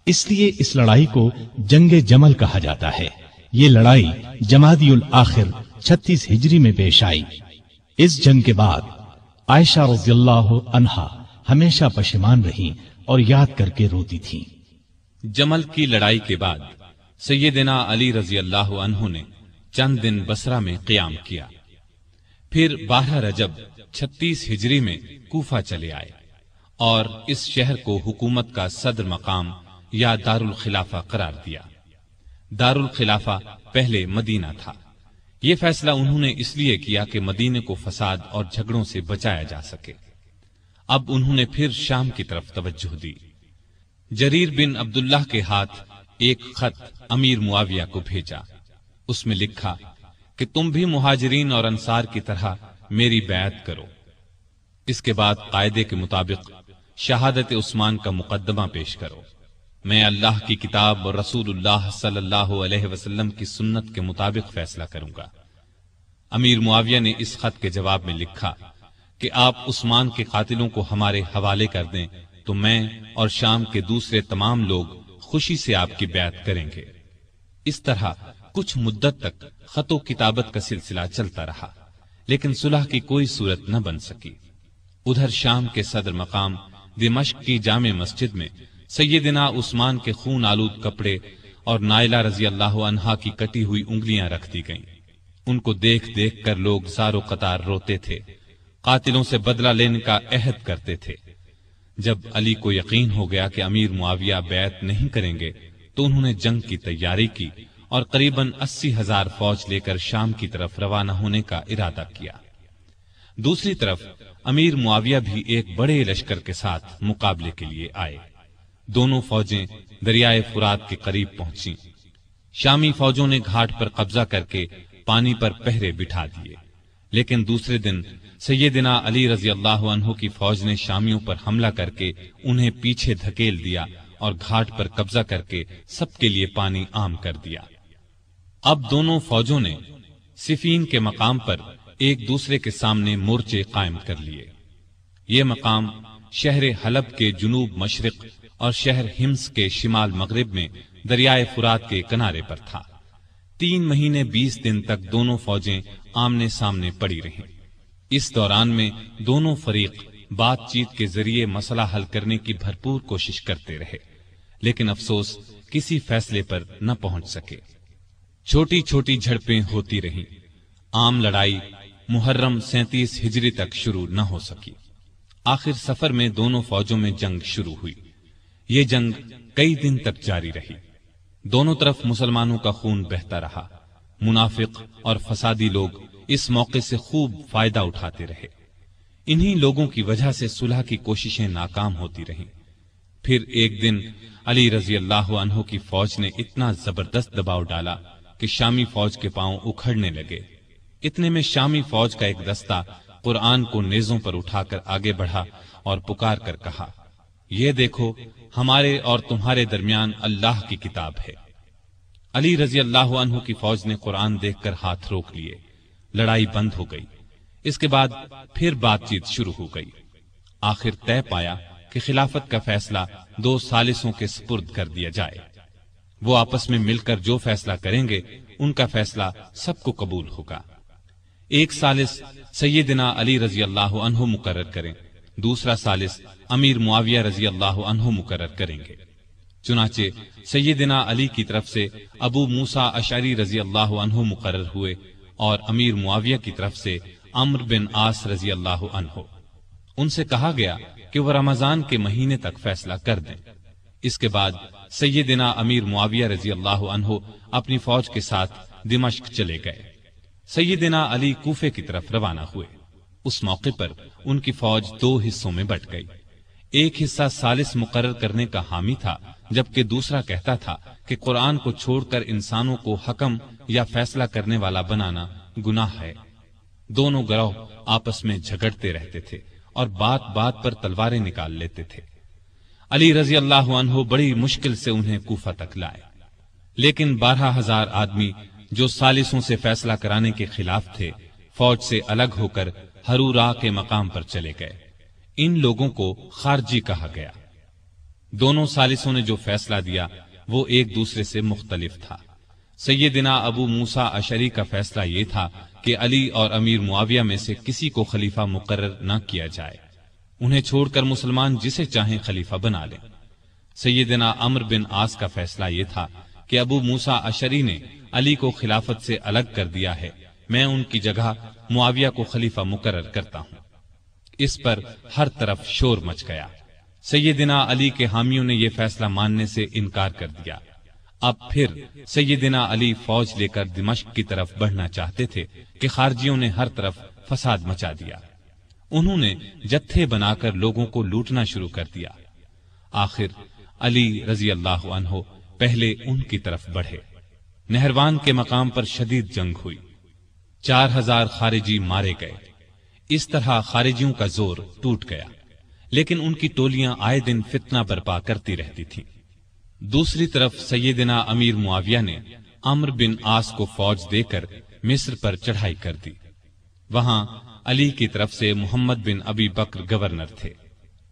اس لیے اس لڑائی کو جنگ جمل کہا جاتا ہے۔ یہ لڑائی جمادی الاخر 36 ہجری میں پیش آئی۔ اس جنگ کے بعد عائشہ رضی اللہ عنہا ہمیشہ پشیمان رہی اور یاد کر کے روتی تھی۔ جمل کی لڑائی کے بعد سیدنا علی رضی اللہ عنہ نے چند دن بصرہ میں قیام کیا، پھر 12 رجب 36 ہجری میں کوفہ چلے آئے اور اس شہر کو حکومت کا صدر مقام یا دارالخلافہ قرار دیا۔ دارالخلافہ پہلے مدینہ تھا۔ یہ فیصلہ انہوں نے اس لیے کیا کہ مدینے کو فساد اور جھگڑوں سے بچایا جا سکے۔ اب انہوں نے پھر شام کی طرف توجہ دی۔ جریر بن عبداللہ کے ہاتھ ایک خط امیر معاویہ کو بھیجا۔ اس میں لکھا کہ تم بھی مہاجرین اور انصار کی طرح میری بیعت کرو۔ اس کے بعد قاعدے کے مطابق شہادت عثمان کا مقدمہ پیش کرو۔ میں اللہ کی کتاب اور رسول اللہ صلی اللہ علیہ وسلم کی سنت کے مطابق فیصلہ کروں گا۔ امیر معاویہ نے اس خط کے جواب میں لکھا کہ آپ عثمان کے قاتلوں کو ہمارے حوالے کر دیں تو میں اور شام کے دوسرے تمام لوگ خوشی سے آپ کی بیعت کریں گے۔ اس طرح کچھ مدت تک خط و کتابت کا سلسلہ چلتا رہا، لیکن صلح کی کوئی صورت نہ بن سکی۔ ادھر شام کے صدر مقام دمشق کی جامع مسجد میں سیدنا عثمان کے خون آلود کپڑے اور نائلہ رضی اللہ عنہا کی کٹی ہوئی انگلیاں رکھ دی گئیں۔ ان کو دیکھ دیکھ کر لوگ زار و قطار روتے تھے، قاتلوں سے بدلہ لینے کا عہد کرتے تھے۔ جب علی کو یقین ہو گیا کہ امیر معاویہ بیعت نہیں کریں گے تو انہوں نے جنگ کی تیاری کی اور قریباً 80,000 فوج لے کر شام کی طرف روانہ ہونے کا ارادہ کیا۔ دوسری طرف امیر معاویہ بھی ایک بڑے لشکر کے ساتھ مقابلے کے لیے آئے۔ دونوں فوجیں دریائے فرات کے قریب پہنچیں۔ شامی فوجوں نے گھاٹ پر قبضہ کر کے پانی پر پہرے بٹھا دیے، لیکن دوسرے دن سیدنا علی رضی اللہ عنہ کی فوج نے شامیوں پر حملہ کر کے انہیں پیچھے دھکیل دیا اور گھاٹ پر قبضہ کر کے سب کے لیے پانی عام کر دیا۔ اب دونوں فوجوں نے صفین کے مقام پر ایک دوسرے کے سامنے مورچے قائم کر لیے۔ یہ مقام شہر حلب کے جنوب مشرق اور شہر ہمس کے شمال مغرب میں دریائے فرات کے کنارے پر تھا۔ 3 مہینے 20 دن تک دونوں فوجیں آمنے سامنے پڑی رہیں۔ اس دوران میں دونوں فریق بات چیت کے ذریعے مسئلہ حل کرنے کی بھرپور کوشش کرتے رہے، لیکن افسوس کسی فیصلے پر نہ پہنچ سکے۔ چھوٹی چھوٹی جھڑپیں ہوتی رہیں۔ عام لڑائی محرم 37 ہجری تک شروع نہ ہو سکی۔ آخر سفر میں دونوں فوجوں میں جنگ شروع ہوئی۔ یہ جنگ کئی دن تک جاری رہی۔ دونوں طرف مسلمانوں کا خون بہتا رہا۔ منافق اور فسادی لوگ اس موقع سے خوب فائدہ اٹھاتے رہے۔ انہی لوگوں کی وجہ سے صلح کی کوششیں ناکام ہوتی رہیں۔ پھر ایک دن علی رضی اللہ عنہ کی فوج نے اتنا زبردست دباؤ ڈالا کہ شامی فوج کے پاؤں اکھڑنے لگے۔ اتنے میں شامی فوج کا ایک دستہ قرآن کو نیزوں پر اٹھا کر آگے بڑھا اور پکار کر کہا، یہ دیکھو ہمارے اور تمہارے درمیان اللہ کی کتاب ہے۔ علی رضی اللہ عنہ کی فوج نے قرآن دیکھ کر ہاتھ روک لیے۔ لڑائی بند ہو گئی۔ اس کے بعد پھر بات چیت شروع ہو گئی۔ آخر طے پایا کہ خلافت کا فیصلہ 2 ثالثوں کے سپرد کر دیا جائے۔ وہ آپس میں مل کر جو فیصلہ کریں گے ان کا فیصلہ سب کو قبول ہوگا۔ ایک ثالث سیدنا علی رضی اللہ عنہ مقرر کریں، دوسرا ثالث امیر معاویہ رضی اللہ عنہ مقرر کریں گے۔ چنانچہ سیدنا علی کی طرف سے ابو موسیٰ اشعری رضی اللہ عنہ مقرر ہوئے اور امیر معاویہ کی طرف سے عمرو بن عاص رضی اللہ عنہ۔ ان سے کہا گیا کہ وہ رمضان کے مہینے تک فیصلہ کر دیں۔ اس کے بعد سیدنا امیر معاویہ رضی اللہ عنہ اپنی فوج کے ساتھ دمشق چلے گئے۔ سیدنا علی کوفے کی طرف روانہ ہوئے۔ اس موقع پر ان کی فوج 2 حصوں میں بٹ گئی۔ ایک حصہ ثالث مقرر کرنے کا حامی تھا، جبکہ دوسرا کہتا تھا کہ قرآن کو چھوڑ کر انسانوں کو حکم یا فیصلہ کرنے والا بنانا گناہ ہے۔ دونوں گروہ آپس میں جھگڑتے رہتے تھے اور بات بات پر تلواریں نکال لیتے تھے۔ علی رضی اللہ عنہ بڑی مشکل سے انہیں کوفہ تک لائے، لیکن 12,000 آدمی جو ثالثوں سے فیصلہ کرانے کے خلاف تھے فوج سے الگ ہو کر ہرورا کے مقام پر چلے گئے۔ ان لوگوں کو خارجی کہا گیا۔ دونوں ثالثوں نے جو فیصلہ دیا وہ ایک دوسرے سے مختلف تھا۔ سیدنا ابو موسیٰ اشعری کا فیصلہ یہ تھا کہ علی اور امیر معاویہ میں سے کسی کو خلیفہ مقرر نہ کیا جائے، انہیں چھوڑ کر مسلمان جسے چاہیں خلیفہ بنا لیں۔ سیدنا عمرو بن عاص کا فیصلہ یہ تھا کہ ابو موسیٰ اشعری نے علی کو خلافت سے الگ کر دیا ہے، میں ان کی جگہ معاویہ کو خلیفہ مقرر کرتا ہوں۔ اس پر ہر طرف شور مچ گیا۔ سیدنا علی کے حامیوں نے یہ فیصلہ ماننے سے انکار کر دیا۔ اب پھر سیدنا علی فوج لے کر دمشق کی طرف بڑھنا چاہتے تھے کہ خارجیوں نے ہر طرف فساد مچا دیا۔ انہوں نے جتھے بنا کر لوگوں کو لوٹنا شروع کر دیا۔ آخر علی رضی اللہ عنہ پہلے ان کی طرف بڑھے۔ نہروان کے مقام پر شدید جنگ ہوئی، 4,000 خارجی مارے گئے۔ اس طرح خارجیوں کا زور ٹوٹ گیا، لیکن ان کی ٹولیاں آئے دن فتنہ برپا کرتی رہتی تھیں۔ دوسری طرف سیدنا امیر معاویہ نے عمرو بن عاص کو فوج دے کر مصر پر چڑھائی کر دی۔ وہاں علی کی طرف سے محمد بن ابی بکر گورنر تھے۔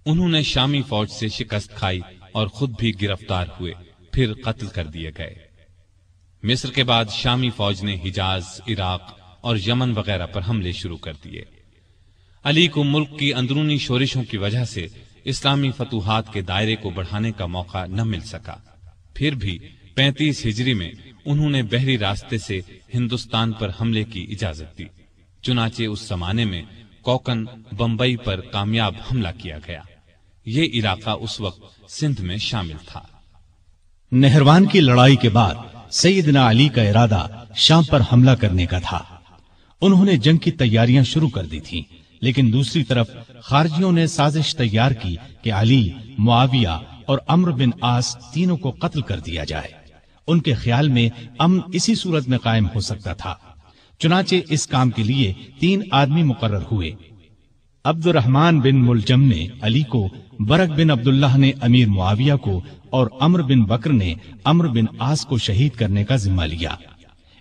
انہوں نے شامی فوج سے شکست کھائی اور خود بھی گرفتار ہوئے، پھر قتل کر دیے گئے۔ مصر کے بعد شامی فوج نے حجاز، عراق اور یمن وغیرہ پر حملے شروع کر دیے۔ علی کو ملک کی اندرونی شورشوں کی وجہ سے اسلامی فتوحات کے دائرے کو بڑھانے کا موقع نہ مل سکا۔ پھر بھی 35 ہجری میں انہوں نے بحری راستے سے ہندوستان پر حملے کی اجازت دی۔ چنانچہ اس زمانے میں کوکن بمبئی پر کامیاب حملہ کیا گیا۔ یہ علاقہ اس وقت سندھ میں شامل تھا۔ نہروان کی لڑائی کے بعد سیدنا علی کا ارادہ شام پر حملہ کرنے کا تھا۔ انہوں نے جنگ کی تیاریاں شروع کر دی تھیں، لیکن دوسری طرف خارجیوں نے سازش تیار کی کہ علی، معاویہ اور عمرو بن عاص تینوں کو قتل کر دیا جائے۔ ان کے خیال میں امن اسی صورت میں قائم ہو سکتا تھا۔ چنانچہ اس کام کے لیے 3 آدمی مقرر ہوئے۔ عبد الرحمن بن ملجم نے علی کو، برق بن عبداللہ نے امیر معاویہ کو اور عمرو بن بکر نے عمرو بن عاص کو شہید کرنے کا ذمہ لیا۔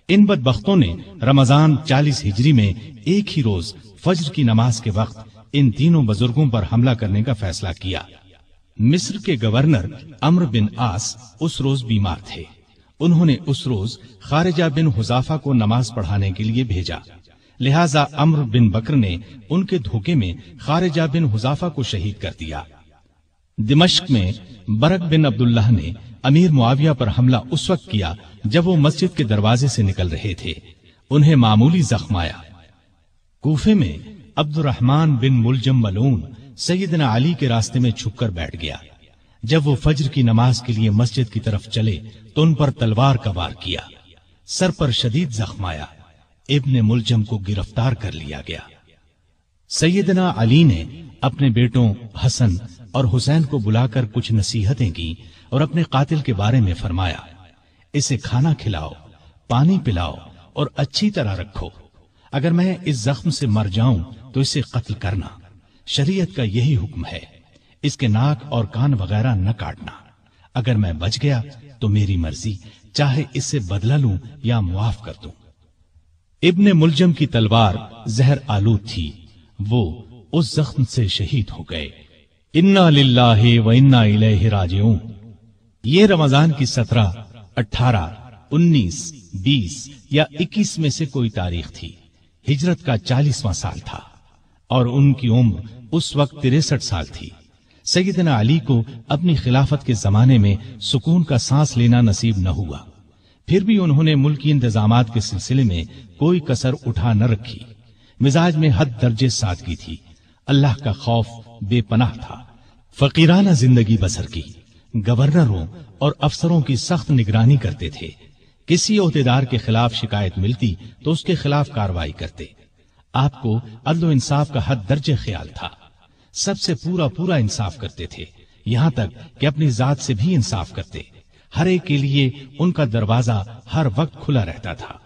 ان بدبختوں نے رمضان 40 ہجری میں ایک ہی روز فجر کی نماز کے وقت ان تینوں بزرگوں پر حملہ کرنے کا فیصلہ کیا۔ مصر کے گورنر عمرو بن عاص اس روز بیمار تھے۔ انہوں نے اس روز خارجہ بن حذافہ کو نماز پڑھانے کے لیے بھیجا، لہذا عمرو بن بکر نے ان کے دھوکے میں خارجہ بن حذافہ کو شہید کر دیا۔ دمشق میں برق بن عبداللہ نے امیر معاویہ پر حملہ اس وقت کیا جب وہ مسجد کے دروازے سے نکل رہے تھے۔ انہیں معمولی زخم آیا۔ کوفے میں عبد الرحمن بن ملجم ملعون سیدنا علی کے راستے میں چھپ کر بیٹھ گیا۔ جب وہ فجر کی نماز کے لیے مسجد کی طرف چلے تو ان پر تلوار کا وار کیا، سر پر شدید زخم آیا۔ ابن ملجم کو گرفتار کر لیا گیا۔ سیدنا علی نے اپنے بیٹوں حسن اور حسین کو بلا کر کچھ نصیحتیں کی اور اپنے قاتل کے بارے میں فرمایا، اسے کھانا کھلاؤ، پانی پلاؤ اور اچھی طرح رکھو۔ اگر میں اس زخم سے مر جاؤں تو اسے قتل کرنا، شریعت کا یہی حکم ہے۔ اس کے ناک اور کان وغیرہ نہ کاٹنا۔ اگر میں بچ گیا تو میری مرضی، چاہے اس سے بدلہ لوں یا معاف کر دوں۔ ابن ملجم کی تلوار زہر آلود تھی، وہ اس زخم سے شہید ہو گئے۔ انا للہ و انا الیہ راجعون۔ یہ رمضان کی 17، 18، 19، 20 یا 21 میں سے کوئی تاریخ تھی۔ ہجرت کا 40واں سال تھا اور ان کی عمر اس وقت 63 سال تھی۔ سیدنا علی کو اپنی خلافت کے زمانے میں سکون کا سانس لینا نصیب نہ ہوا، پھر بھی انہوں نے ملکی انتظامات کے سلسلے میں کوئی کسر اٹھا نہ رکھی۔ مزاج میں حد درجے سادگی تھی، اللہ کا خوف بے پناہ تھا۔ فقیرانہ زندگی بسر کی، گورنروں اور افسروں کی سخت نگرانی کرتے تھے۔ کسی عہدیدار کے خلاف شکایت ملتی تو اس کے خلاف کارروائی کرتے۔ آپ کو عدل و انصاف کا حد درجے خیال تھا۔ سب سے پورا انصاف کرتے تھے، یہاں تک کہ اپنی ذات سے بھی انصاف کرتے۔ ہر ایک کے لیے ان کا دروازہ ہر وقت کھلا رہتا تھا،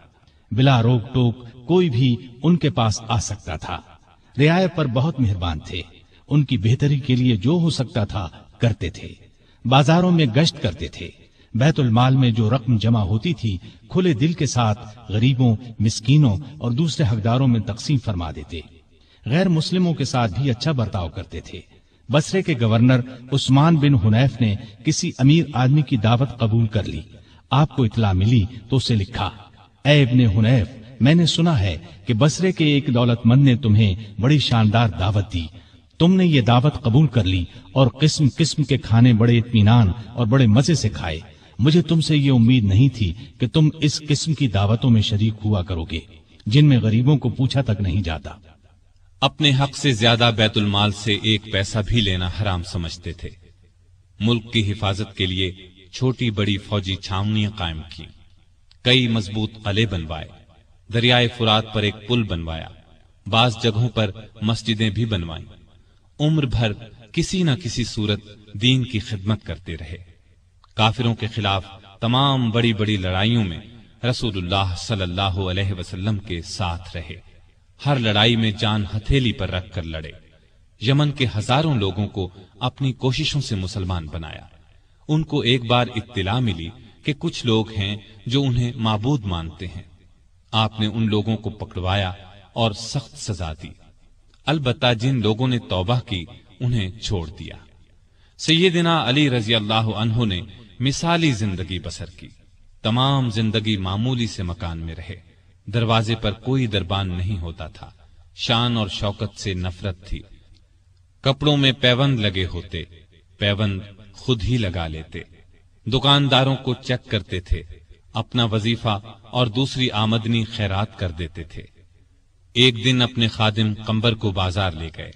بلا روک ٹوک کوئی بھی ان کے پاس آ سکتا تھا۔ رعایت پر بہت مہربان تھے، ان کی بہتری کے لیے جو ہو سکتا تھا کرتے تھے۔ بازاروں میں گشت کرتے تھے، بیت المال میں جو رقم جمع ہوتی تھی کھلے دل کے ساتھ غریبوں، مسکینوں اور دوسرے حقداروں میں تقسیم فرما دیتے۔ غیر مسلموں کے ساتھ بھی اچھا برتاؤ کرتے تھے۔ بصرے کے گورنر عثمان بن حنیف نے کسی امیر آدمی کی دعوت قبول کر لی۔ آپ کو اطلاع ملی تو اسے لکھا، اے ابن حنیف، میں نے سنا ہے کہ بصرے کے ایک دولت مند نے تمہیں بڑی شاندار دعوت دی، تم نے یہ دعوت قبول کر لی اور قسم قسم کے کھانے بڑے اطمینان اور بڑے مزے سے کھائے۔ مجھے تم سے یہ امید نہیں تھی کہ تم اس قسم کی دعوتوں میں شریک ہوا کرو گے جن میں غریبوں کو پوچھا تک نہیں جاتا۔ اپنے حق سے زیادہ بیت المال سے ایک پیسہ بھی لینا حرام سمجھتے تھے۔ ملک کی حفاظت کے لیے چھوٹی بڑی فوجی چھاونیاں قائم کی، کئی مضبوط قلعے بنوائے، دریائے فرات پر ایک پل بنوایا، بعض جگہوں پر مسجدیں بھی بنوائیں۔ عمر بھر کسی نہ کسی صورت دین کی خدمت کرتے رہے۔ کافروں کے خلاف تمام بڑی بڑی لڑائیوں میں رسول اللہ صلی اللہ علیہ وسلم کے ساتھ رہے، ہر لڑائی میں جان ہتھیلی پر رکھ کر لڑے۔ یمن کے ہزاروں لوگوں کو اپنی کوششوں سے مسلمان بنایا۔ ان کو ایک بار اطلاع ملی کہ کچھ لوگ ہیں جو انہیں معبود مانتے ہیں۔ آپ نے ان لوگوں کو پکڑوایا اور سخت سزا دی، البتہ جن لوگوں نے توبہ کی انہیں چھوڑ دیا۔ سیدنا علی رضی اللہ عنہ نے مثالی زندگی بسر کی، تمام زندگی معمولی سے مکان میں رہے، دروازے پر کوئی دربان نہیں ہوتا تھا، شان اور شوکت سے نفرت تھی، کپڑوں میں پیوند لگے ہوتے، پیوند خود ہی لگا لیتے، دکانداروں کو چیک کرتے تھے، اپنا وظیفہ اور دوسری آمدنی خیرات کر دیتے تھے۔ ایک دن اپنے خادم قمبر کو بازار لے گئے،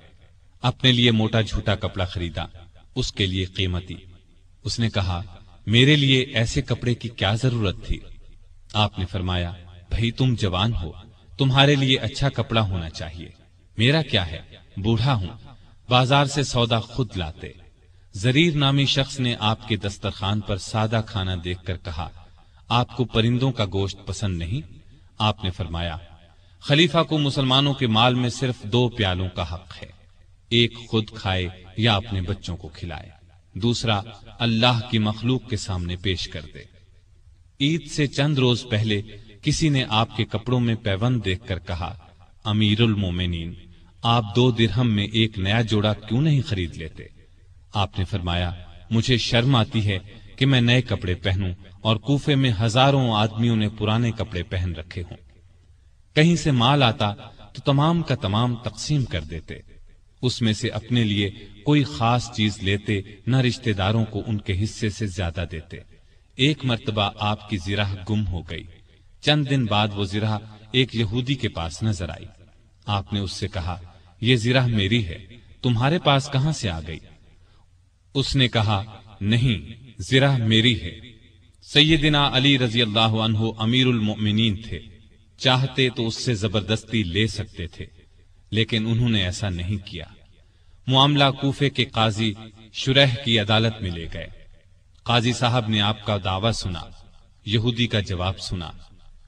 اپنے لیے موٹا جھوٹا کپڑا خریدا، اس کے لیے قیمتی۔ اس نے کہا، میرے لیے ایسے کپڑے کی کیا ضرورت تھی؟ آپ نے فرمایا، بھئی تم جوان ہو، تمہارے لیے اچھا کپڑا ہونا چاہیے، میرا کیا ہے، بوڑھا ہوں، بازار سے سودا خود لاتے۔ زریر نامی شخص نے آپ کے دسترخوان پر سادہ کھانا دیکھ کر کہا، آپ کو پرندوں کا گوشت پسند نہیں؟ آپ نے فرمایا، خلیفہ کو مسلمانوں کے مال میں صرف 2 پیالوں کا حق ہے، ایک خود کھائے یا اپنے بچوں کو کھلائے، دوسرا اللہ کی مخلوق کے سامنے پیش کر دے۔ عید سے چند روز پہلے کسی نے آپ کے کپڑوں میں پیوند دیکھ کر کہا، امیر المومنین، آپ 2 درہم میں ایک نیا جوڑا کیوں نہیں خرید لیتے؟ آپ نے فرمایا، مجھے شرم آتی ہے کہ میں نئے کپڑے پہنوں اور کوفے میں ہزاروں آدمیوں نے پرانے کپڑے پہن رکھے ہوں۔ کہیں سے مال آتا تو تمام کا تمام تقسیم کر دیتے، اس میں سے اپنے لیے کوئی خاص چیز لیتے نہ رشتہ داروں کو ان کے حصے سے زیادہ دیتے۔ ایک مرتبہ آپ کی زرہ گم ہو گئی، چند دن بعد وہ زرہ ایک یہودی کے پاس نظر آئی۔ آپ نے اس سے کہا، یہ زرہ میری ہے، تمہارے پاس کہاں سے آ گئی؟ اس نے کہا، نہیں، زرہ میری ہے۔ سیدنا علی رضی اللہ عنہ امیر المؤمنین تھے، چاہتے تو اس سے زبردستی لے سکتے تھے، لیکن انہوں نے ایسا نہیں کیا۔ معاملہ کوفے کے قاضی شریح کی عدالت میں لے گئے۔ قاضی صاحب نے آپ کا دعویٰ سنا، یہودی کا جواب سنا،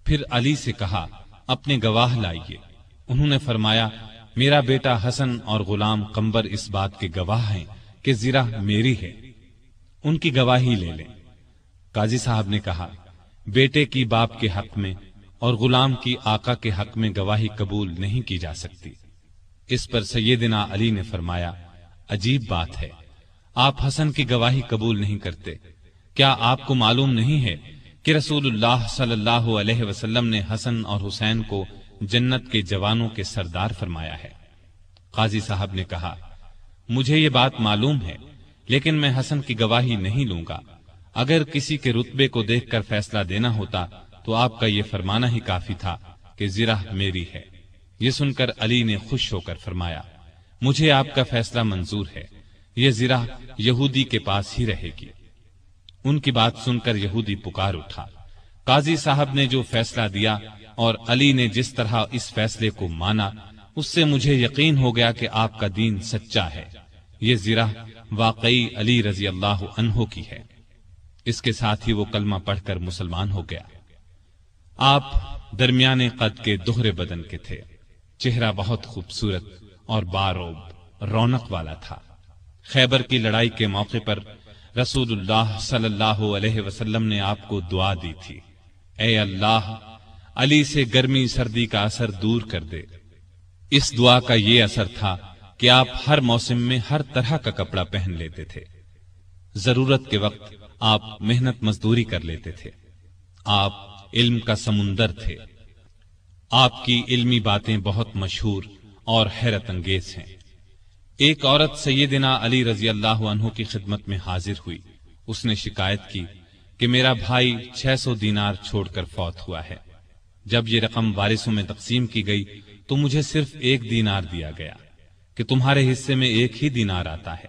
پھر علی سے کہا، اپنے گواہ لائیے۔ انہوں نے فرمایا، میرا بیٹا حسن اور غلام قمبر اس بات کے گواہ ہیں کہ زرہ میری ہے، ان کی گواہی لے لیں۔ قاضی صاحب نے کہا، بیٹے کی باپ کے حق میں اور غلام کی آقا کے حق میں گواہی قبول نہیں کی جا سکتی۔ اس پر سیدنا علی نے فرمایا، عجیب بات ہے، آپ حسن کی گواہی قبول نہیں کرتے، کیا آپ کو معلوم نہیں ہے کہ رسول اللہ صلی اللہ علیہ وسلم نے حسن اور حسین کو جنت کے جوانوں کے سردار فرمایا ہے؟ قاضی صاحب نے کہا، مجھے یہ بات معلوم ہے، لیکن میں حسن کی گواہی نہیں لوں گا۔ اگر کسی کے رتبے کو دیکھ کر فیصلہ دینا ہوتا تو آپ کا یہ فرمانا ہی کافی تھا کہ زرہ میری ہے۔ یہ سن کر علی نے خوش ہو کر فرمایا، مجھے آپ کا فیصلہ منظور ہے، یہ زرہ یہودی کے پاس ہی رہے گی۔ ان کی بات سن کر یہودی پکار اٹھا۔ قاضی صاحب نے جو فیصلہ دیا اور علی نے جس طرح اس فیصلے کو مانا، اس سے مجھے یقین ہو گیا کہ آپ کا دین سچا ہے۔ یہ زرہ واقعی علی رضی اللہ عنہ کی ہے۔ اس کے ساتھ ہی وہ کلمہ پڑھ کر مسلمان ہو گیا۔ آپ درمیانے قد کے دوہرے بدن کے تھے، چہرہ بہت خوبصورت اور باروب رونق والا تھا۔ خیبر کی لڑائی کے موقع پر رسول اللہ صلی اللہ علیہ وسلم نے آپ کو دعا دی تھی، اے اللہ علی سے گرمی سردی کا اثر دور کر دے۔ اس دعا کا یہ اثر تھا کہ آپ ہر موسم میں ہر طرح کا کپڑا پہن لیتے تھے۔ ضرورت کے وقت آپ محنت مزدوری کر لیتے تھے۔ آپ علم کا سمندر تھے۔ آپ کی علمی باتیں بہت مشہور اور حیرت انگیز ہیں۔ ایک عورت سیدنا علی رضی اللہ عنہ کی خدمت میں حاضر ہوئی۔ اس نے شکایت کی کہ میرا بھائی 600 دینار چھوڑ کر فوت ہوا ہے۔ جب یہ رقم وارثوں میں تقسیم کی گئی تو مجھے صرف 1 دینار دیا گیا کہ تمہارے حصے میں 1 ہی دینار آتا ہے۔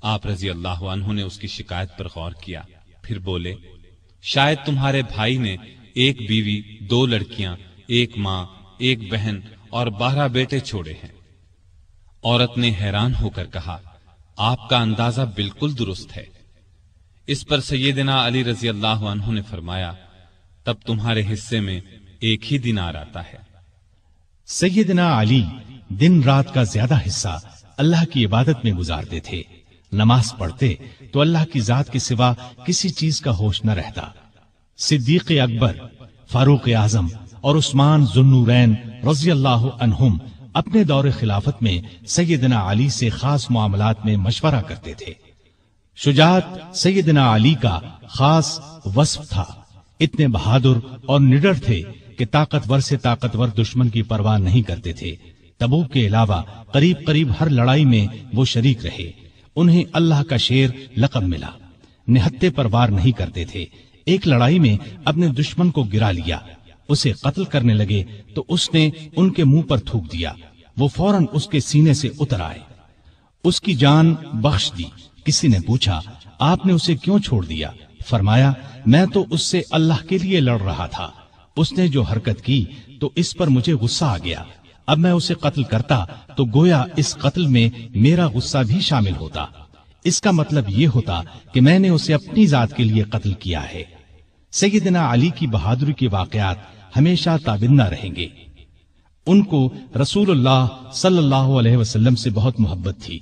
آپ رضی اللہ عنہ نے اس کی شکایت پر غور کیا، پھر بولے، شاید تمہارے بھائی نے 1 بیوی، 2 لڑکیاں، 1 ماں، 1 بہن اور 12 بیٹے چھوڑے ہیں۔ عورت نے حیران ہو کر کہا، آپ کا اندازہ بالکل درست ہے۔ اس پر سیدنا علی رضی اللہ عنہ نے فرمایا، تب تمہارے حصے میں 1 ہی دینار آتا ہے۔ سیدنا علی دن رات کا زیادہ حصہ اللہ کی عبادت میں گزارتے تھے۔ نماز پڑھتے تو اللہ کی ذات کے سوا کسی چیز کا ہوش نہ رہتا۔ صدیق اکبر، فاروق اعظم اور عثمان ذو النورین رضی اللہ عنہم اپنے دور خلافت میں سیدنا علی سے خاص معاملات میں مشورہ کرتے تھے۔ شجاعت سیدنا علی کا خاص وصف تھا۔ اتنے بہادر اور نڈر تھے کہ طاقتور سے طاقتور دشمن کی پرواہ نہیں کرتے تھے۔ تبوک کے علاوہ قریب قریب ہر لڑائی میں وہ شریک رہے۔ انہیں اللہ کا شیر لقب ملا۔ نہتے پر وار نہیں کرتے تھے۔ ایک لڑائی میں اپنے دشمن کو گرا لیا، اسے قتل کرنے لگے تو اس نے ان کے منہ پر تھوک دیا، وہ فوراً اس کے سینے سے اتر آئے، اس کی جان بخش دی۔ کسی نے پوچھا، آپ نے اسے کیوں چھوڑ دیا؟ فرمایا، میں تو اس سے اللہ کے لیے لڑ رہا تھا، اس نے جو حرکت کی تو اس پر مجھے غصہ آ گیا۔ اب میں اسے قتل کرتا تو گویا اس قتل میں میرا غصہ بھی شامل ہوتا۔ اس کا مطلب یہ ہوتا کہ میں نے اسے اپنی ذات کے لیے قتل کیا ہے۔ سیدنا علی کی بہادری کے واقعات ہمیشہ تابندہ رہیں گے۔ ان کو رسول اللہ صلی اللہ علیہ وسلم سے بہت محبت تھی۔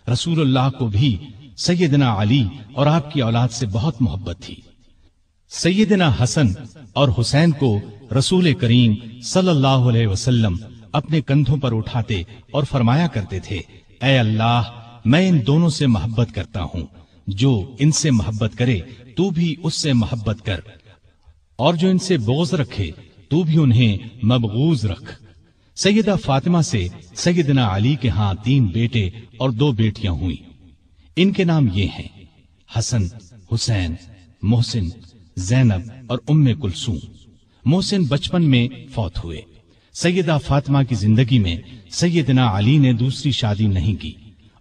رسول اللہ کو بھی سیدنا علی اور آپ کی اولاد سے بہت محبت تھی۔ سیدنا حسن اور حسین کو رسول کریم صلی اللہ علیہ وسلم اپنے کندھوں پر اٹھاتے اور فرمایا کرتے تھے، اے اللہ، میں ان دونوں سے محبت کرتا ہوں، جو ان سے محبت کرے تو بھی اس سے محبت کر، اور جو ان سے بغض رکھے تو بھی انہیں مبغوض رکھ۔ سیدہ فاطمہ سے سیدنا علی کے ہاں 3 بیٹے اور 2 بیٹیاں ہوئیں۔ ان کے نام یہ ہیں حسن، حسین، محسن، زینب اور ام کلثوم۔ محسن بچپن میں فوت ہوئے۔ سیدہ فاطمہ کی زندگی میں سیدنا علی نے دوسری شادی نہیں کی۔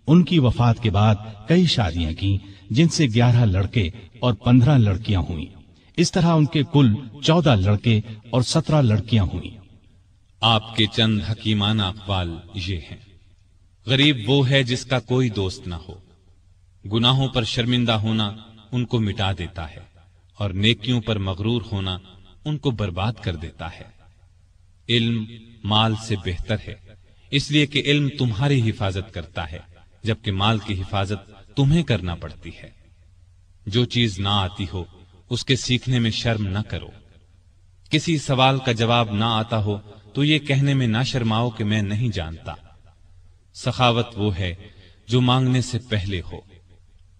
ان کی وفات کے بعد کئی شادیاں کی، جن سے 11 لڑکے اور 15 لڑکیاں ہوئیں۔ اس طرح ان کے کل 14 لڑکے اور 17 لڑکیاں ہوئیں۔ آپ کے چند حکیمانہ اقوال یہ ہیں، غریب وہ ہے جس کا کوئی دوست نہ ہو، گناہوں پر شرمندہ ہونا ان کو مٹا دیتا ہے، اور نیکیوں پر مغرور ہونا ان کو برباد کر دیتا ہے۔ علم مال سے بہتر ہے، اس لیے کہ علم تمہاری حفاظت کرتا ہے، جبکہ مال کی حفاظت تمہیں کرنا پڑتی ہے۔ جو چیز نہ آتی ہو اس کے سیکھنے میں شرم نہ کرو۔ کسی سوال کا جواب نہ آتا ہو تو یہ کہنے میں نہ شرماؤ کہ میں نہیں جانتا۔ سخاوت وہ ہے جو مانگنے سے پہلے ہو۔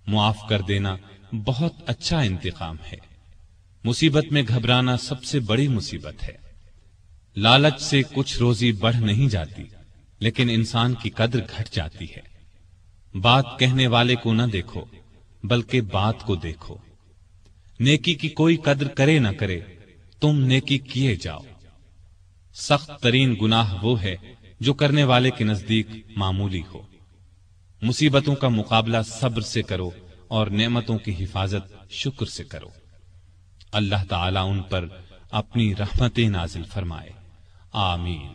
معاف کر دینا بہت اچھا انتقام ہے۔ مصیبت میں گھبرانا سب سے بڑی مصیبت ہے۔ لالچ سے کچھ روزی بڑھ نہیں جاتی، لیکن انسان کی قدر گھٹ جاتی ہے۔ بات کہنے والے کو نہ دیکھو، بلکہ بات کو دیکھو۔ نیکی کی کوئی قدر کرے نہ کرے، تم نیکی کیے جاؤ۔ سخت ترین گناہ وہ ہے جو کرنے والے کے نزدیک معمولی ہو۔ مصیبتوں کا مقابلہ صبر سے کرو اور نعمتوں کی حفاظت شکر سے کرو۔ اللہ تعالیٰ ان پر اپنی رحمتیں نازل فرمائے، آمین۔